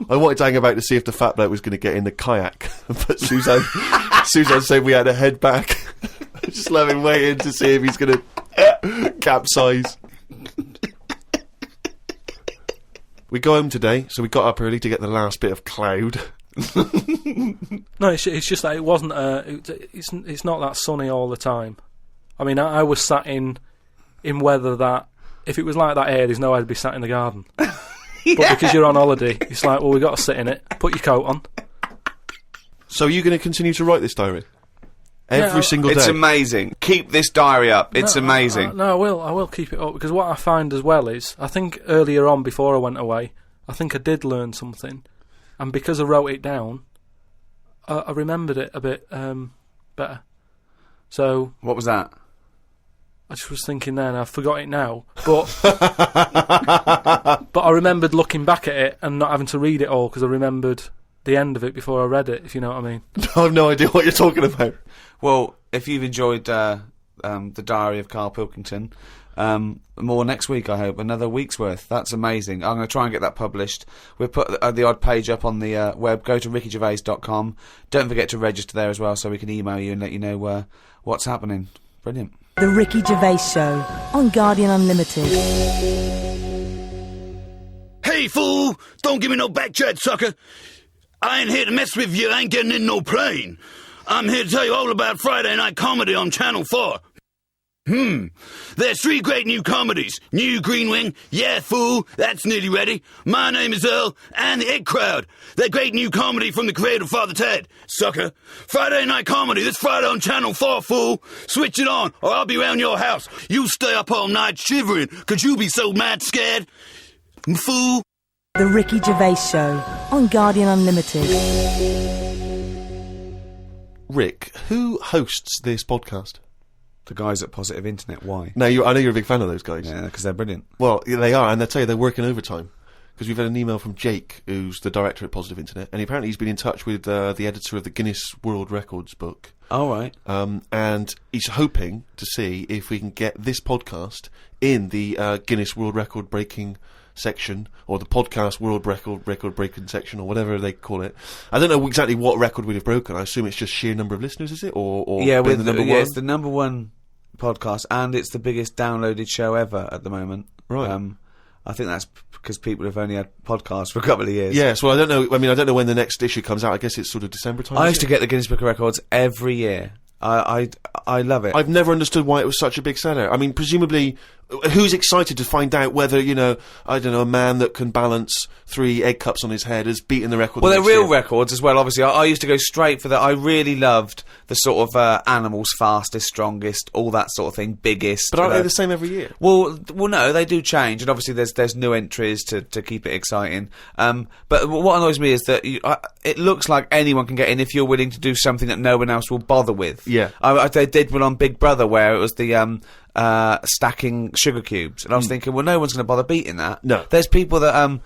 I wanted to hang about to see if the fat bloke was going to get in the kayak, but Suzanne said we had to head back. I just love him waiting to see if he's going to capsize. We go home today, so we got up early to get the last bit of cloud.
No, it's just that it wasn't. It's not that sunny all the time. I mean, I was sat in weather that if it was like that here, there's no way I'd be sat in the garden. But because you're on holiday, it's like, well, we got to sit in it. Put your coat on.
So are you going to continue to write this diary? Every single day?
It's amazing. Keep this diary up. It's amazing.
No, I will keep it up because what I find as well is I think earlier on before I went away, I think I did learn something, and because I wrote it down, I remembered it a bit better. So
What was that?
I just was thinking then, I forgot it now, but but I remembered looking back at it and not having to read it all because I remembered the end of it before I read it, if you know what I mean.
I have no idea what you're talking about.
Well, if you've enjoyed the Diary of Carl Pilkington, more next week, I hope. Another week's worth. That's amazing. I'm going to try and get that published. We'll put the odd page up on the web. Go to rickygervais.com. Don't forget to register there as well so we can email you and let you know what's happening. Brilliant.
The Ricky Gervais Show on Guardian Unlimited.
Hey, fool! Don't give me no back chat, sucker! I ain't here to mess with you. I ain't getting in no plane. I'm here to tell you all about Friday Night Comedy on Channel 4. There's 3 great new comedies. New Green Wing, Yeah Fool, that's nearly ready. My Name is Earl, and The It Crowd. That great new comedy from the creator of Father Ted, sucker. Friday night comedy, this Friday on Channel 4, fool. Switch it on, or I'll be round your house. You stay up all night shivering, 'cause you be so mad scared. Fool.
The Ricky Gervais Show on Guardian Unlimited.
Rick, who hosts this podcast?
The guys at Positive Internet, why?
Now, I know you're a big fan of those guys.
Yeah, because they're brilliant.
Well, yeah, they are, and I tell you, they're working overtime. Because we've had an email from Jake, who's the director at Positive Internet, and apparently he's been in touch with the editor of the Guinness World Records book.
Oh, right.
And he's hoping to see if we can get this podcast in the Guinness World Record breaking section, or the podcast world record breaking section, or whatever they call it. I don't know exactly what record we'd have broken. I assume it's just sheer number of listeners, is it? Or
yeah,
being
with
the number one?
it's the number one podcast, and it's the biggest downloaded show ever at the moment.
Right.
I think that's because people have only had podcasts for a couple of years.
Yes, well, I don't know. I mean, I don't know when the next issue comes out. I guess it's sort of December time.
I used to get the Guinness Book of Records every year. I love it.
I've never understood why it was such a big seller. I mean, presumably, who's excited to find out whether, I don't know, a man that can balance 3 egg cups on his head has beaten the record?
Well,
the
they're
next
real
year?
records as well, obviously. I used to go straight for that. I really loved the sort of animals, fastest, strongest, all that sort of thing, biggest.
But aren't they the same every year?
Well, no, they do change, and obviously there's new entries to keep it exciting. But what annoys me is that it looks like anyone can get in if you're willing to do something that no one else will bother with.
Yeah.
They did one on Big Brother where it was the stacking sugar cubes, and I was thinking, well, no one's going to bother beating that.
No.
There's people that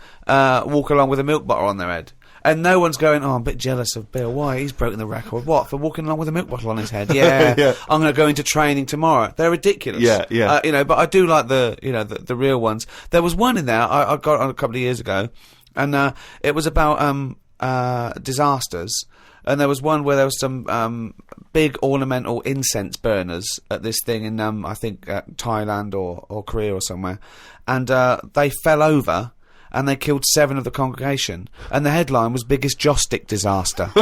walk along with a milk bottle on their head. And no one's going, oh, I'm a bit jealous of Bill. Why? He's broken the record. What? For walking along with a milk bottle on his head? Yeah.
Yeah.
I'm going to go into training tomorrow. They're ridiculous.
Yeah, yeah.
But I do like the real ones. There was one in there I got on a couple of years ago, and it was about disasters. And there was one where there was some big ornamental incense burners at this thing in I think Thailand or Korea or somewhere, and they fell over. And they killed 7 of the congregation. And the headline was biggest joss stick disaster.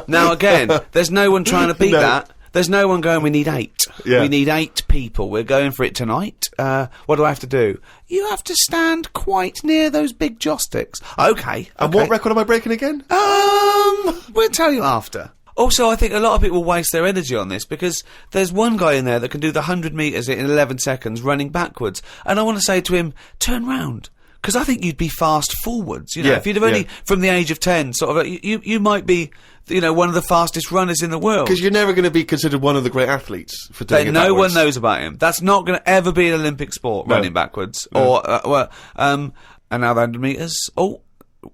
Now, again, there's no one trying to beat that. There's no one going, we need 8.
Yeah.
We need 8 people. We're going for it tonight. What do I have to do? You have to stand quite near those big joss sticks. Okay.
And what record am I breaking again?
We'll tell you after. Also, I think a lot of people waste their energy on this because there's one guy in there that can do the 100 metres in 11 seconds running backwards. And I want to say to him, turn round. Because I think you'd be fast forwards.
Yeah,
if you'd have only, from the age of 10, sort of, you might be, one of the fastest runners in the world.
Because you're never going to be considered one of the great athletes for doing it
No
backwards.
one knows about him. That's not going to ever be an Olympic sport, running backwards.
No.
Or, and now the 100 metres. Oh,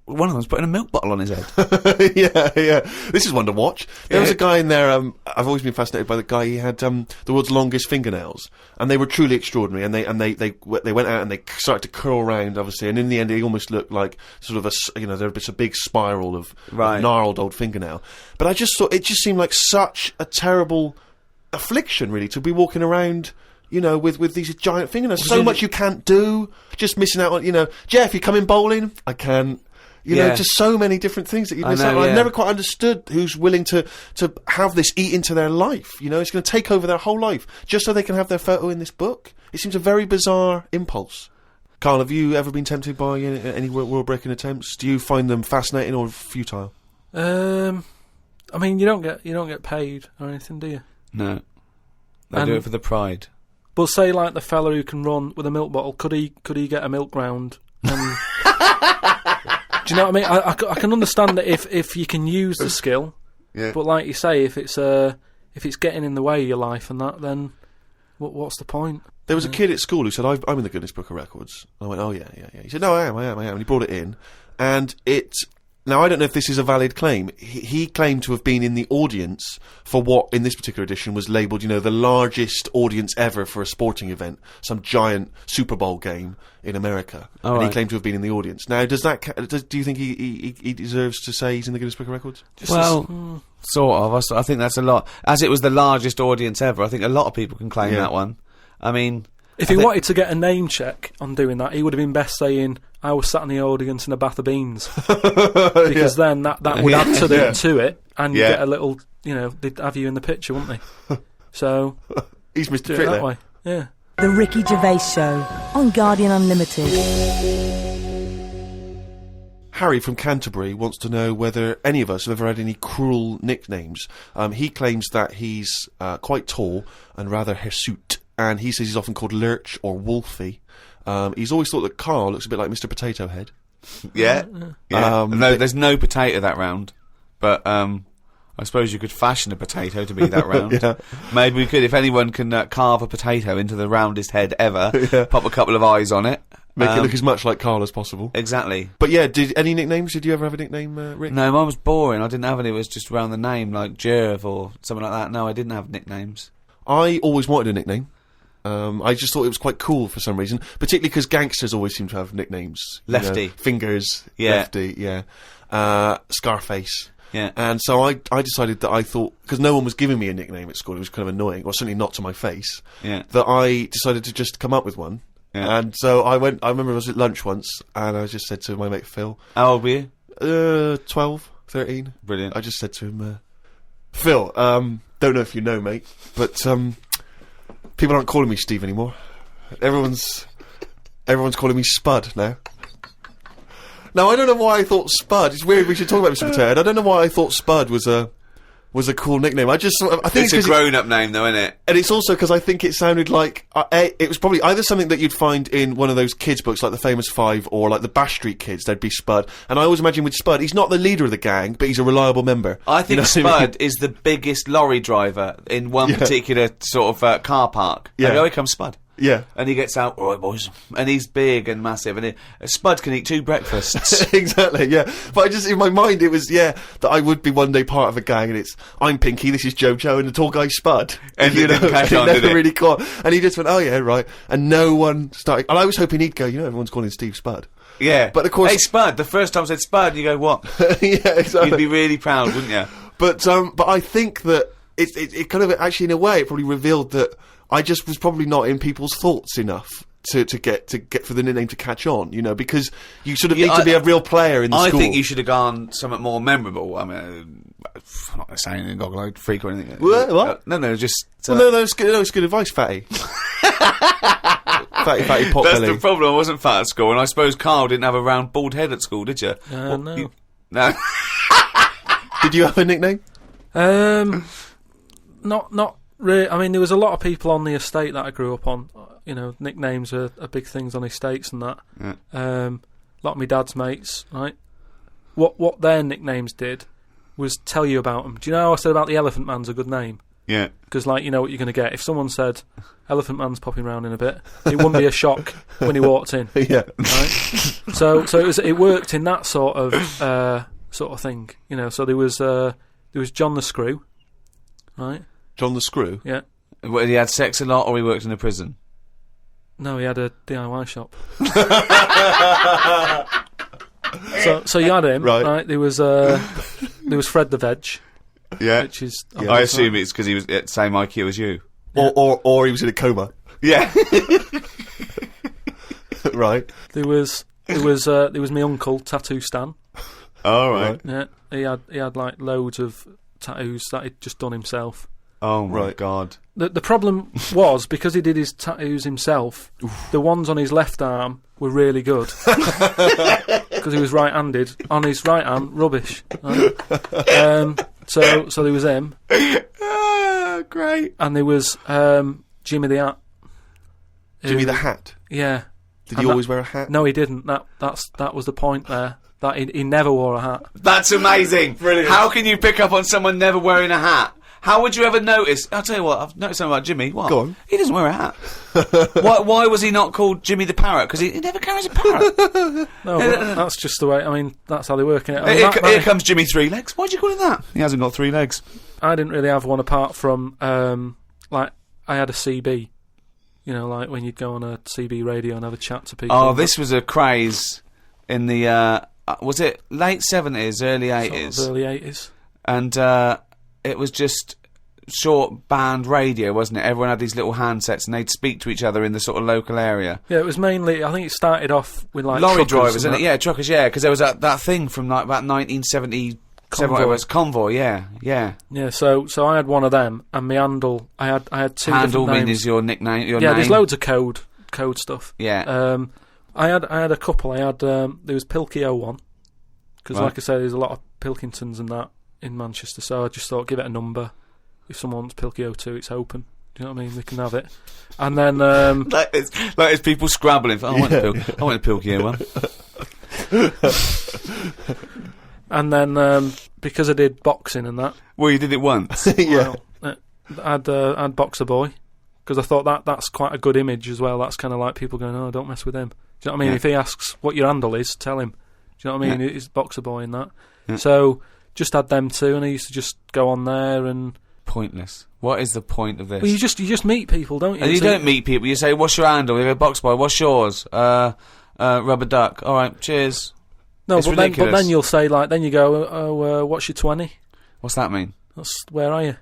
one of them's putting a milk bottle on his head.
yeah. This is one to watch. There was a guy in there, I've always been fascinated by the guy, he had the world's longest fingernails, and they were truly extraordinary, and they went out and they started to curl around, obviously, and in the end he almost looked like sort of there was a big spiral of gnarled old fingernail. But I just thought, it just seemed like such a terrible affliction, really, to be walking around, with these giant fingernails. So much you can't do, just missing out on, Jeff, you coming bowling? I can't. Just so many different things that you miss out on. I've never quite understood who's willing to have this eat into their life. It's going to take over their whole life just so they can have their photo in this book. It seems a very bizarre impulse. Carl, have you ever been tempted by any world-breaking attempts? Do you find them fascinating or futile?
I mean, you don't get paid or anything, do you?
No. They do it for the pride.
But say, like, the fella who can run with a milk bottle, could he get a milk round? And do you know what I mean? I can understand that if you can use the skill, but like you say, if it's getting in the way of your life and that, then what's the point?
There was a kid at school who said, I'm in the Guinness Book of Records. And I went, oh, yeah. He said, no, I am. And he brought it in. And now, I don't know if this is a valid claim. He claimed to have been in the audience for what, in this particular edition, was labelled, the largest audience ever for a sporting event, some giant Super Bowl game in America. He claimed to have been in the audience. Now, do you think he deserves to say he's in the Guinness Book of Records?
Sort of. I think that's a lot. As it was the largest audience ever, I think a lot of people can claim that one. I mean,
if he wanted to get a name check on doing that, he would have been best saying, I was sat in the audience in a bath of beans. Because then that would add to it, and you get a little, they'd have you in the picture, wouldn't they? So,
He's Mr.
Do it
Trick
that
there.
way. Yeah.
The Ricky Gervais Show on Guardian Unlimited.
Harry from Canterbury wants to know whether any of us have ever had any cruel nicknames. He claims that he's quite tall and rather hirsute, and he says he's often called Lurch or Wolfie. He's always thought that Carl looks a bit like Mr. Potato Head.
Yeah. No, there's no potato that round, but I suppose you could fashion a potato to be that round.
Yeah.
Maybe we could, if anyone can carve a potato into the roundest head ever, pop a couple of eyes on it.
Make it look as much like Carl as possible.
Exactly.
But yeah, any nicknames? Did you ever have a nickname, Rick?
No, mine was boring. I didn't have any. It was just around the name, like Jerv or something like that. No, I didn't have nicknames.
I always wanted a nickname. I just thought it was quite cool for some reason, particularly because gangsters always seem to have nicknames. You
Lefty.
know, Fingers,
Yeah.
Lefty, yeah. Scarface.
Yeah.
And so I decided that I thought, because no one was giving me a nickname at school, it was kind of annoying, or certainly not to my face,
Yeah.
that I decided to just come up with one.
Yeah.
And so I remember I was at lunch once, and I just said to my mate Phil,
How old were you?
12, 13.
Brilliant.
I just said to him, Phil, don't know if you know, mate, but people aren't calling me Steve anymore. Everyone's calling me Spud now. Now, I don't know why I thought Spud. It's weird we should talk about Mr. Potato Head. I don't know why I thought Spud was a cool nickname. I think
It's a
'cause
grown-up name, though, isn't it?
and it's also because I think it sounded like it was probably either something that you'd find in one of those kids' books, like the Famous Five, or like the Bash Street Kids. There'd be Spud, and I always imagine with Spud, he's not the leader of the gang, but he's a reliable member.
I think
You know what I mean?
Spud is the biggest lorry driver in one particular sort of car park.
Yeah.
And here comes Spud.
Yeah.
And he gets out, all right, boys. And he's big and massive. And Spud can eat 2 breakfasts.
Exactly, yeah. But I just, in my mind, it was, that I would be one day part of a gang, and it's, I'm Pinky, this is Jojo, and the tall guy's Spud.
And it didn't catch on,
never
did it?
really caught. And he just went, oh yeah, right. And no one started, and I was hoping he'd go, everyone's calling Steve Spud.
Yeah.
But of course-
Hey, Spud. The first time I said Spud, you go, what?
Yeah, exactly.
You'd be really proud, wouldn't you?
But I think that it kind of, actually in a way, it probably revealed that I just was probably not in people's thoughts enough to get for the nickname to catch on, because you sort of need to be a real player in the school.
I think you should have gone something more memorable. I mean, I'm not going to say anything, goggle-eyed freak or anything.
What?
No, just...
Well, no, it's good advice, fatty. fatty pot
That's
belly.
the problem. I wasn't fat at school, and I suppose Carl didn't have a round bald head at school, did you?
No.
No.
Did you have a nickname?
Not really. I mean, there was a lot of people on the estate that I grew up on. Nicknames are big things on estates and that.
Yeah.
A lot of my dad's mates, right? What their nicknames did was tell you about them. Do you know how I said about the Elephant Man's a good name?
Yeah.
Because, you know what you're going to get. If someone said, Elephant Man's popping round in a bit, it wouldn't be a shock when he walked in.
Yeah.
Right? So it worked in that sort of thing. So there was John the Screw, right?
John the Screw?
Yeah.
Well, he had sex a lot, or he worked in a prison?
No, he had a DIY shop. So you had him, right? There was Fred the Veg,
Yeah.
which is
I assume it's because he was at the same IQ as you.
Or he was in a coma.
Yeah.
Right.
There was my uncle, Tattoo Stan.
All right.
Yeah, he had like loads of tattoos that he'd just done himself.
Oh my
Right.
God.
The problem was, because he did his tattoos himself, the ones on his left arm were really good. Because he was right-handed. On his right arm, rubbish. Right? So there was him.
Great.
And there was Jimmy the Hat.
Jimmy the Hat.
Yeah.
Did he always wear a hat?
No, he didn't. That was the point there. That he never wore a hat.
That's amazing.
Brilliant.
How can you pick up on someone never wearing a hat? How would you ever notice? I'll tell you what, I've noticed something about Jimmy. What?
Go on.
He doesn't wear a hat. Why was he not called Jimmy the Parrot? Because he never carries a parrot.
No, but that's just the way. I mean, that's how they work in it. I mean,
Here comes Jimmy Three Legs. Why'd you call him that? He hasn't got 3 legs.
I didn't really have one apart from I had a CB. Like when you'd go on a CB radio and have a chat to people.
Oh, this was a craze in the was it late 70s, early 80s?
Sort of early 80s.
And it was just short band radio, wasn't it? Everyone had these little handsets and they'd speak to each other in the sort of local area.
Yeah, it was mainly. I think it started off with like
Lorry
truckers
drivers,
and
isn't it?
that.
Yeah, truckers. Yeah, because there was that thing from like about 1970 Convoy, yeah.
Yeah, so I had one of them, and my handle, I had two
Handle
different names.
means your nickname, your
yeah,
name?
there's loads of code stuff.
Yeah.
I had a couple. I had there was Pilkey 01, because
Right.
like I say, there's a lot of Pilkingtons and that in Manchester. So I just thought, give it a number. If someone wants Pilkey 02, it's open. Do you know what I mean? We can have it. And then
like it's people scrabbling. I want a Pilkey one.
and then because I did boxing and that,
Well, you did it once.
Yeah.
well, I'd Boxer Boy, because I thought that's quite a good image as well. That's kind of like people going, oh, don't mess with him. Do you know what I mean?
Yeah.
If he asks what your handle is, tell him. Do you know what I mean?
Yeah.
It's Boxer Boy and that.
Yeah.
So just had them two, and I used to just go on there and.
Pointless. What is the point of this?
Well, you just meet people, don't you?
And you
So-
don't meet people. You say, "What's your handle?" You go, "Box Boy." What's yours? Rubber duck. All right, cheers.
No,
It's
but
ridiculous.
then you'll say like, then you go, oh, what's your 20?
What's that mean?
That's where are you?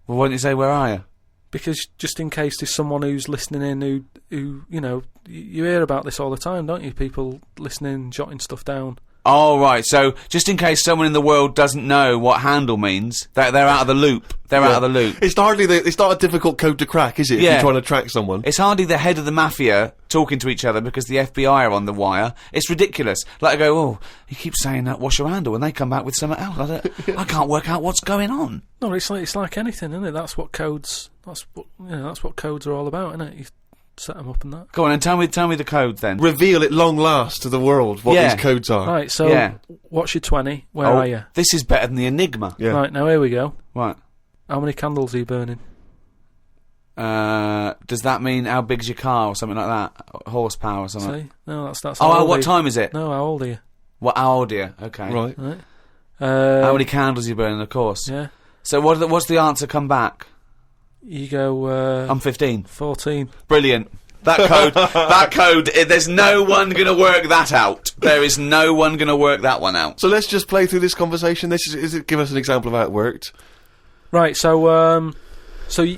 Well, why don't you say, "Where are you?"
Because just in case there's someone who's listening in who you know, you hear about this all the time, don't you? People listening, jotting stuff down.
Oh, right. So, just in case someone in the world doesn't know what handle means, they're out of the loop. They're out of the loop.
It's not a difficult code to crack, is it? If
Yeah.
you're trying to track someone.
It's hardly the head of the mafia talking to each other because the FBI are on the wire. It's ridiculous. Like, I go, oh, he keeps saying that, what's your handle? And they come back with something else. I can't work out what's going on.
No, it's like anything, isn't it? That's what codes are all about, isn't it? You set them up and that.
Go on, and tell me the code then.
Reveal at long last to the world what
Yeah.
these codes are.
Right, so
Yeah.
what's your 20? Where
Oh,
are you?
This is better than the Enigma.
Yeah.
Right, now here we go.
Right.
How many candles are you burning?
Does that mean how big's your car or something like that? Horsepower or something?
See? No, that's
Oh,
how old
what
are you?
time is it?
No, how old are you?
What, how old are you? Okay.
Right.
Right.
How many candles are you burning, of course?
Yeah.
So what's the answer come back?
You go,
I'm 15.
14.
Brilliant. That code, there's no one going to work that out. There is no one going to work that one out.
So let's just play through this conversation. Give us an example of how it worked.
Right, so you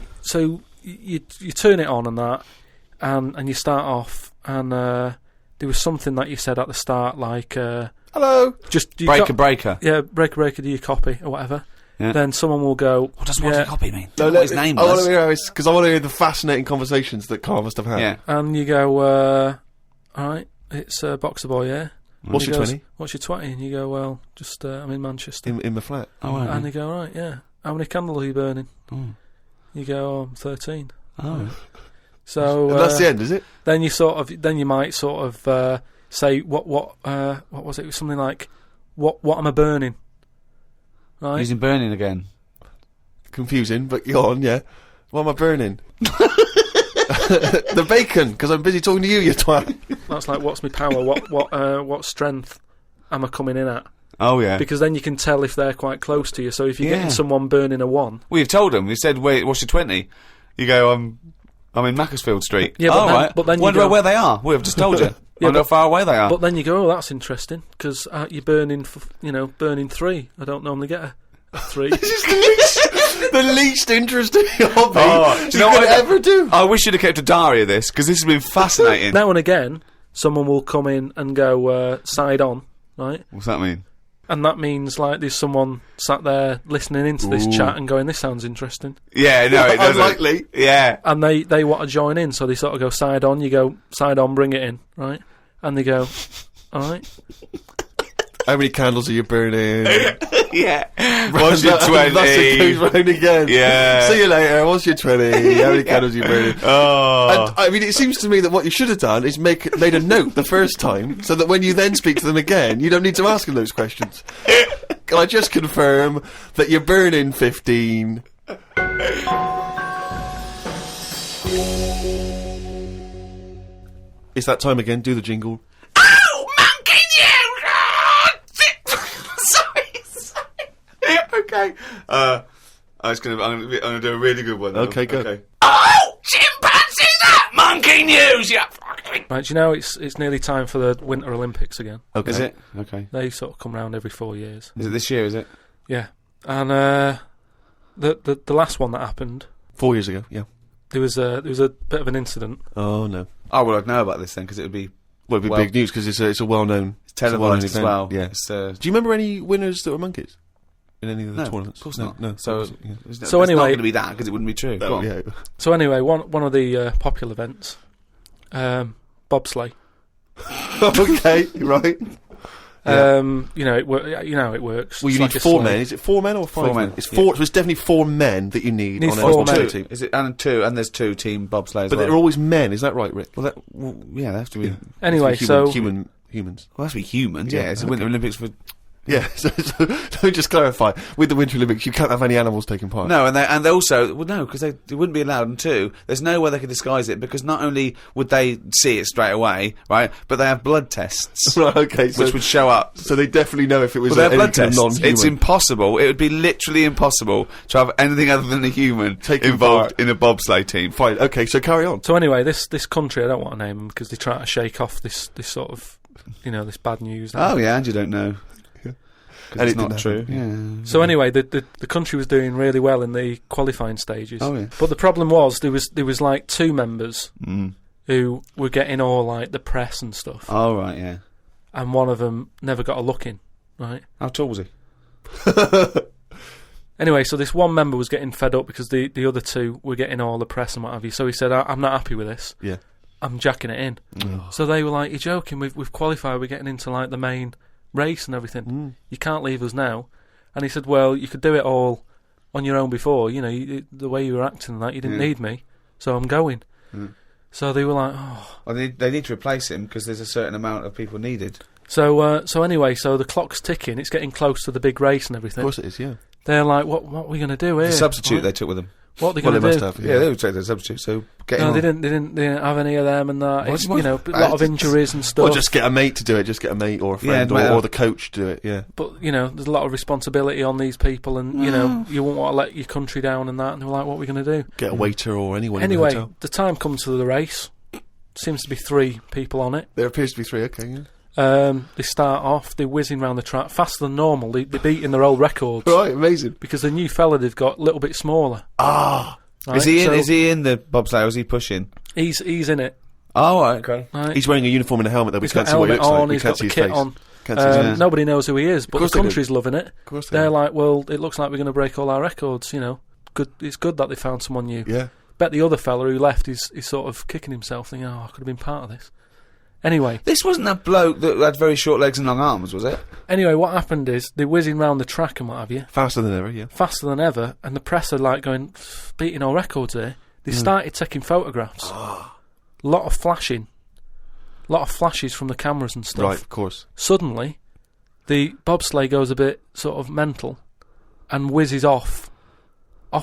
turn it on and that, and you start off, and there was something that you said at the start, like
Hello.
just you
Breaker.
yeah, breaker, do you copy or whatever?
Yeah.
Then someone will go,
What does
yeah,
copy mean?
No,
What his name
I want
was.
to hear because I want to hear the fascinating conversations that Carl must have had.
Yeah.
and you go, all right, it's Boxer Boy, yeah.
What's
And
your
he goes,
20?
What's your 20? And you go, well, just I'm in Manchester.
In the flat.
Oh, right.
And they go, right, yeah. How many candles are you burning?
Oh.
You go, I'm 13.
Oh.
So
And that's the end, is it?
then you might sort of say what was it? It was something like what am I burning? Right.
Using burning again.
Confusing, but go on, yeah. What am I burning? The bacon, because I'm busy talking to you, you twat.
That's like what's my power? What strength am I coming in at?
Oh, yeah.
Because then you can tell if they're quite close to you. So if you're
Yeah.
getting someone burning a 1,
We've told them. We said, wait, what's your 20? You go, I'm in Macclesfield Street.
Yeah, but
oh,
then-
right.
but then you
Wonder
go-
where they are. We've just told you.
Yeah,
Wonder how
but-
far away they are.
but then you go, oh, that's interesting because you're burning, burning 3. I don't normally get a 3.
The least interesting hobby
Oh, do you know
could
what I-
ever do.
I wish you'd have kept a diary of this, because this has been fascinating.
Now and again, someone will come in and go side on, right?
What's that mean?
And that means like there's someone sat there listening into this
Ooh.
chat and going, "This sounds interesting,"
Yeah, no, it doesn't.
Unlikely.
Yeah.
and they want to join in, so they sort of go side on. You go side on, bring it in, right? And they go, "All right."
How many candles are you burning?
Yeah. What's your
That's it goes
20?
round again.
Yeah.
See you later. What's your 20? How many candles are you burning?
Oh.
And, I mean, it seems to me that what you should have done is made a note the first time, so that when you then speak to them again, you don't need to ask them those questions. Can I just confirm that you're burning 15? It's that time again. Do the jingle.
Okay. I'm gonna do a really good one. Now.
Okay, go.
Okay. Oh, chimpanzees! That monkey news! Yeah.
Right, do you know it's nearly time for the Winter Olympics again.
Okay.
Is it? Okay.
They sort of come round every 4 years.
Is it this year? Is it?
Yeah, and the last one that happened,
4 years ago. Yeah.
there was a bit of an incident.
Oh no.
Oh well, I'd know about this then because it would be
Well, it'd be
Well-
big news because it's a well-known.
televised as
event,
well.
yeah.
It's,
Do you remember any winners that were monkeys in any of the
no,
tournaments?
of course
No,
not.
No.
So,
yeah.
it's
So
not
anyway-
going to be that because it wouldn't be true. Go
Oh,
on.
yeah.
So anyway, one of the popular events, bobsleigh.
Okay, right.
You know, it works.
Well, you
It's
need
like a
4
sleigh.
men. Is it 4 men or 5
4 men,
It's
yeah.
4. So it's definitely 4 men that you need
Needs
on
four
a
men.
bobsleigh team.
Is it and there's 2 team bobsleigh as
But
well.
they're always men. Is that right, Rick?
well, yeah, they have to be.
Yeah.
Anyway,
Humans.
Well, they have to be humans.
Yeah,
Yeah, it's the
okay.
Winter Olympics for.
Yeah. So let me just clarify. With the Winter Olympics, you can't have any animals taking part.
No, and they also no, because they wouldn't be allowed. And 2, there's no way they could disguise it because not only would they see it straight away, right, but they have blood tests
Right. Okay. So,
which would show up.
so they definitely know if it was
Well, they have
any
blood
kind of
tests.
non-human.
It's impossible. It would be literally impossible to have anything other than a human
Taking
involved
part.
in a bobsleigh team.
Fine. Okay. So carry on.
So anyway, this country, I don't want to name them because they try to shake off this sort of, you know, this bad news.
Oh yeah, and you don't know.
And
It's
it
not
didn't
true.
happen.
Yeah.
So anyway, the country was doing really well in the qualifying stages.
Oh, yeah.
But the problem was there was like 2 members
Mm.
who were getting all like the press and stuff,
Oh right, yeah.
and one of them never got a look in. Right.
How tall was he?
Anyway, so this one member was getting fed up because the other 2 were getting all the press and what have you. So he said, "I'm not happy with this.
Yeah.
I'm jacking it in." So they were like, "You're joking? We've qualified. We're getting into like the main race and everything. You can't leave us now." And he said, "Well, you could do it all on your own before. You know, the way you were acting and that, you didn't
Yeah.
need me. So I'm going."
Mm.
So they were like, "Oh."
Well, they need to replace him because there's a certain amount of people needed.
So anyway, so the clock's ticking. It's getting close to the big race and
Of
everything.
course it is. Yeah.
They're like, "What are we going to do here?
The substitute
Right?
they took with them.
What are they
Well,
going
they
to
must
do?"
have.
Yeah, they would take the substitute. So get him
No,
on.
they didn't have any of them and that.
What-
It's,
what-
you know, a lot of injuries and stuff.
Or just get a mate to do it. Just get a mate or a friend
Yeah,
or the coach to do it. Yeah.
But, you know, there's a lot of responsibility on these people and, you know, you won't want to let your country down and that. And they were like, what are we going to do?
Get a waiter or anyone. in
Anyway,
the hotel.
the time comes to the race. Seems to be 3 people on it.
There appears to be 3. Okay. Yeah.
They start off, they're whizzing around the track faster than normal. They're beating their old records.
Right. Amazing.
Because the new fella they've got a little bit smaller.
Ah.
Right?
Is he in?
So
Is he in the bobsleigh? Or is he pushing?
He's in it.
Oh, right, okay.
Right?
He's wearing a uniform and a helmet. Though we
He's
can't
got
see what he
helmet
looks like.
on,
We
he's
can't
got
see
the
his
kit
face.
on.
Can't see his face.
Nobody knows who he is, but the
course they do.
country's loving it.
Of course they
They're
do.
like, well, it looks like we're going to break all our records, you know. Good. It's good that they found someone new.
Yeah.
Bet the other fella who left is sort of kicking himself, thinking, oh, I could have been part of this. Anyway,
This wasn't that bloke that had very short legs and long arms, was it?
what happened is they're whizzing round the track and what have you,
Faster than ever. Yeah.
faster than ever, and the press are like going, beating all records here. They started taking photographs. Lot of flashing. Lot of flashes from the cameras and stuff.
Right. Of course.
Suddenly, the bobsleigh goes a bit sort of mental and whizzes off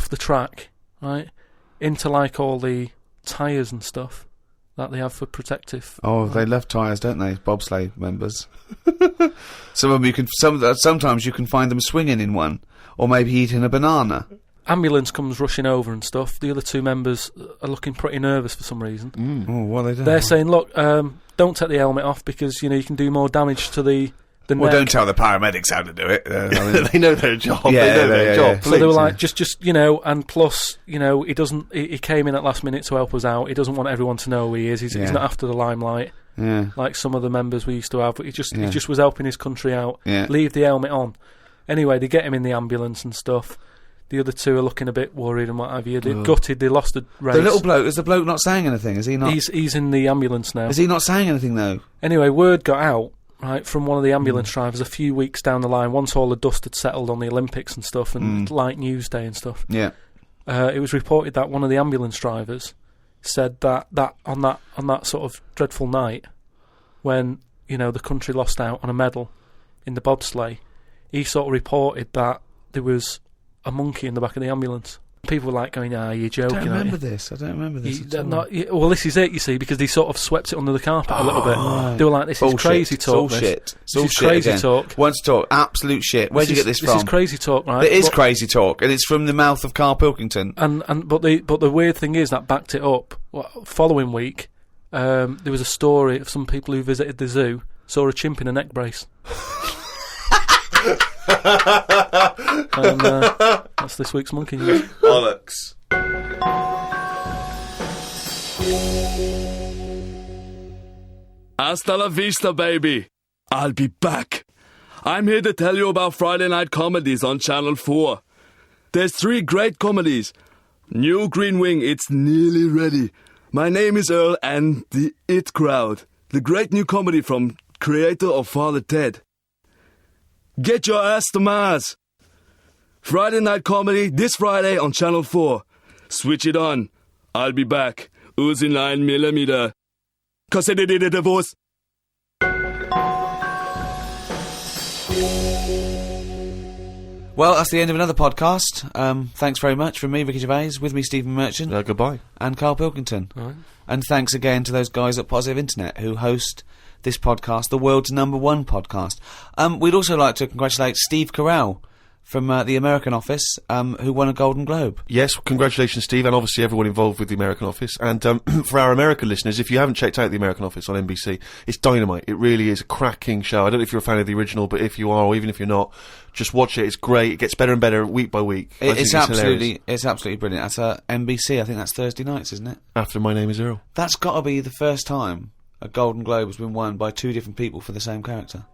the track, right, into like all the tyres and stuff that they have for protective.
Oh, they love tyres, don't they? Bobsleigh members. Some of them you can. Sometimes you can find them swinging in one, or maybe eating a banana.
Ambulance comes rushing over and stuff. The other 2 members are looking pretty nervous for some reason.
Oh, what are they doing?
They're saying, look, don't take the helmet off because, you know, you can do more damage to the
well,
neck.
don't tell the paramedics how to do it. I mean,
They know their job.
Yeah,
they know their
yeah,
job.
yeah.
So they were
Please.
like, just you know, and plus, you know, he came in at last minute to help us out. He doesn't want everyone to know who he is. He's
Yeah.
not after the limelight
yeah,
like some of the members we used to have. But he
Yeah.
just was helping his country out.
yeah.
Leave the helmet on. Anyway, they get him in the ambulance and stuff. The other 2 are looking a bit worried and what have you. They're gutted. They lost the race.
The little bloke. Is the bloke not saying anything? Is he not?
He's in the ambulance now.
Is he not saying anything though?
Anyway, word got out, right, from one of the ambulance drivers a few weeks down the line, once all the dust had settled on the Olympics and stuff, and light news day and stuff.
Yeah.
It was reported that one of the ambulance drivers said that on that sort of dreadful night, when, you know, the country lost out on a medal in the bobsleigh, he sort of reported that there was a monkey in the back of the ambulance. People were like going, you're
I
joking,
don't
aren't
remember
you?
this. I don't remember this. at all.
Well, this is it, you see, because they sort of swept it under the carpet a little bit.
right.
They were like, this
Bullshit.
is crazy talk.
It's all shit. It's
This
all
is
shit
crazy
again.
talk.
Once talk, absolute shit. Where'd you get this from?
This is crazy talk, right?
It is
But-
crazy talk, and it's from the mouth of Carl Pilkington.
But the weird thing is that backed it up. Following week, there was a story of some people who visited the zoo saw a chimp in a neck brace. And that's this week's Monkey News.
Bollocks.
Hasta la vista, baby. I'll be back. I'm here to tell you about Friday night comedies on Channel 4. There's 3 great comedies. New Green Wing, it's nearly ready. My Name is Earl and The It Crowd, the great new comedy from creator of Father Ted. Get your ass to Mars. Friday night comedy this Friday on Channel 4. Switch it on. I'll be back. Uzi 9mm. Cause I did it a divorce.
Well, that's the end of another podcast. Thanks very much from me, Ricky Gervais, with me, Stephen Merchant.
Goodbye.
And Carl Pilkington.
Right.
And thanks again to those guys at Positive Internet who host this podcast, the world's #1 podcast. We'd also like to congratulate Steve Carell from the American office, who won a Golden Globe.
Yes, congratulations, Steve, and obviously everyone involved with the American office. And for our American listeners, if you haven't checked out the American office on NBC, it's dynamite. It really is a cracking show. I don't know if you're a fan of the original, but if you are, or even if you're not, just watch it. It's great. It gets better and better week by week.
It's absolutely brilliant. That's NBC. I think that's Thursday nights, isn't it?
After My Name is Earl.
That's got to be the first time a Golden Globe has been won by 2 different people for the same character.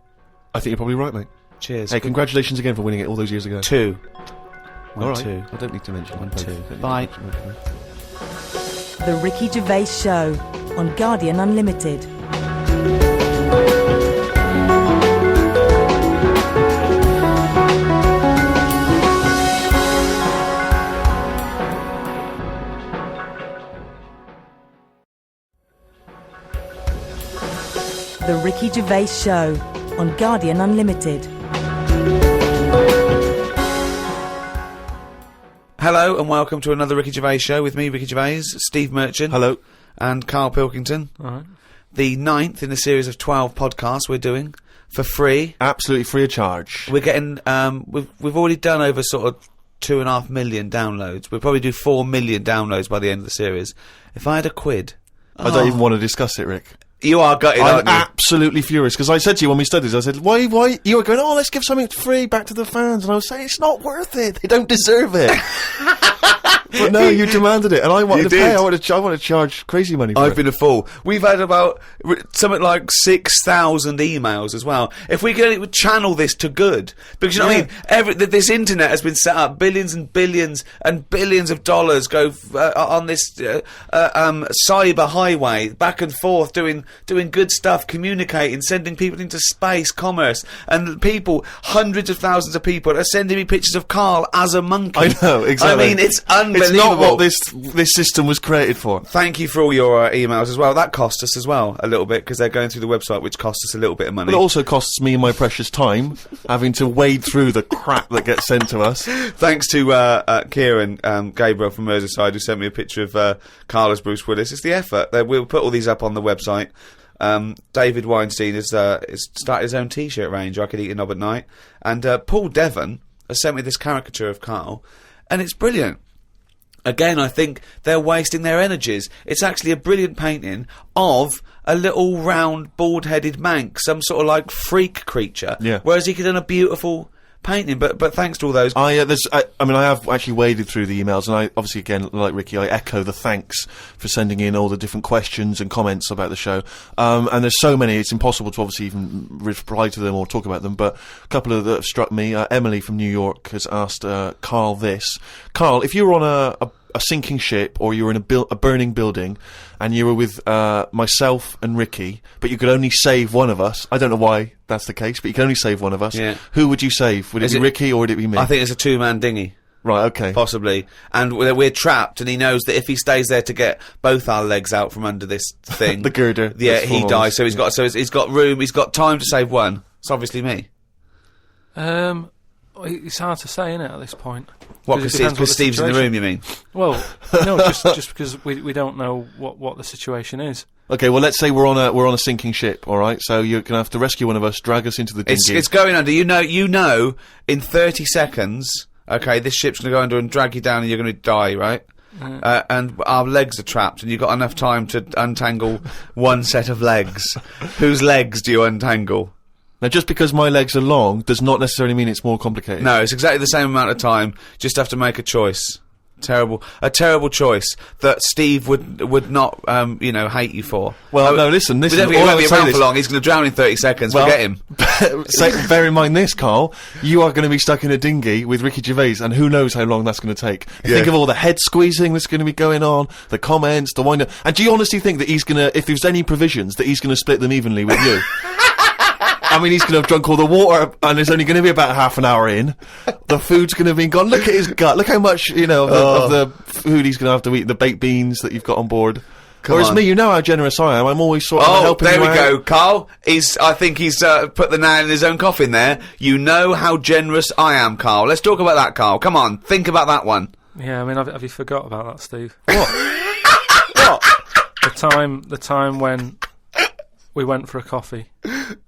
I think you're probably right, mate.
Cheers.
Hey, congratulations again for winning it all those years ago.
2.
All right.
2.
I don't need to mention
1,
both.
2.
Don't need to
Bye.
mention both.
The Ricky Gervais Show on Guardian Unlimited. The Ricky Gervais Show on Guardian Unlimited.
Hello and welcome to another Ricky Gervais show with me, Ricky Gervais, Steve Merchant.
Hello.
And Carl Pilkington.
All right.
The 9th in a series of 12 podcasts we're doing for free.
Absolutely free of charge.
We're getting, we've already done over sort of 2.5 million downloads. We'll probably do 4 million downloads by the end of the series. If I had a quid.
I don't even want to discuss it, Rick.
You are gutted,
I'm
aren't you?
absolutely furious, because I said to you when we studied this, I said, why, you were going, oh, let's give something free back to the fans, and I was saying, it's not worth it, they don't deserve it. But no, you demanded it, and I wanted
You
to pay,
did.
I want to charge crazy money for
I've
it.
been a fool. We've had about something like 6,000 emails as well. If we could channel this to good, because you know what I mean. This internet has been set up. Billions and billions and billions of dollars go on this cyber highway back and forth, doing good stuff, communicating, sending people into space, commerce, and people, hundreds of thousands of people are sending me pictures of Carl as a monkey.
I know, exactly.
I mean, it's unbelievable.
It's not what this system was created for.
Thank you for all your emails as well. That cost us as well a little bit because they're going through the website, which cost us a little bit of money.
But it also costs me my precious time having to wade through the crap that gets sent to us.
Thanks to Kieran Gabriel from Merseyside who sent me a picture of Carl as Bruce Willis. It's the effort. We'll put all these up on the website. David Weinstein has started his own T-shirt range. I could eat a knob at night. And Paul Devon has sent me this caricature of Carl, and it's brilliant. Again, I think they're wasting their energies. It's actually a brilliant painting of a little round, bald-headed Manx, some sort of like freak creature.
Yeah.
Whereas he could have done a beautiful painting. But thanks to all those.
I have actually waded through the emails, and I obviously, again, like Ricky, I echo the thanks for sending in all the different questions and comments about the show. And there's so many, it's impossible to obviously even reply to them or talk about them. But a couple of that have struck me. Emily from New York has asked Carl this: Carl, if you were on a sinking ship, or you were in a burning building, and you were with myself and Ricky, but you could only save one of us. I don't know why that's the case, but you can only save one of us.
Yeah.
Who would you save? Would it be Ricky or would it be me?
I think it's a 2-man dinghy.
Right, okay.
Possibly. And we're trapped, and he knows that if he stays there to get both our legs out from under this thing...
The girder.
Yeah, he dies, so he's got room, he's got time to save one. It's obviously me.
It's hard to say, isn't it, at this point?
What,
it depends
because Steve's in the room, you mean?
Well, no, just because we don't know what the situation is.
Okay, well, let's say we're on a sinking ship, all right? So you're gonna have to rescue one of us, drag us into the dinghy.
It's going under. You know, in 30 seconds, okay, this ship's going to go under and drag you down, and you're going to die, right? And our legs are trapped, and you've got enough time to untangle one set of legs. Whose legs do you untangle?
Now, just because my legs are long does not necessarily mean it's more complicated.
No, it's exactly the same amount of time. Just have to make a choice. A terrible choice that Steve would not, hate you for.
Well, no, listen.
He won't be around for long. He's going to drown in 30 seconds.
Well,
Forget him.
Bear in mind this, Carl. You are going to be stuck in a dinghy with Ricky Gervais, and who knows how long that's going to take. Think of all the head squeezing that's going to be going on, the comments, the wind up. And do you honestly think that he's going to, if there's any provisions, that he's going to split them evenly with you? I mean, he's going to have drunk all the water, and there's only going to be about half an hour in. The food's going to be gone. Look at his gut. Look how much, of the food he's going to have to eat, the baked beans that you've got on board. Whereas me, you know how generous I am. I'm always sort of helping you out.
Oh, there we go, Carl. I think he's put the nail in his own coffin there. You know how generous I am, Carl. Let's talk about that, Carl. Come on, think about that one.
Yeah, I mean, have you forgot about that, Steve?
What?
The time when we went for a coffee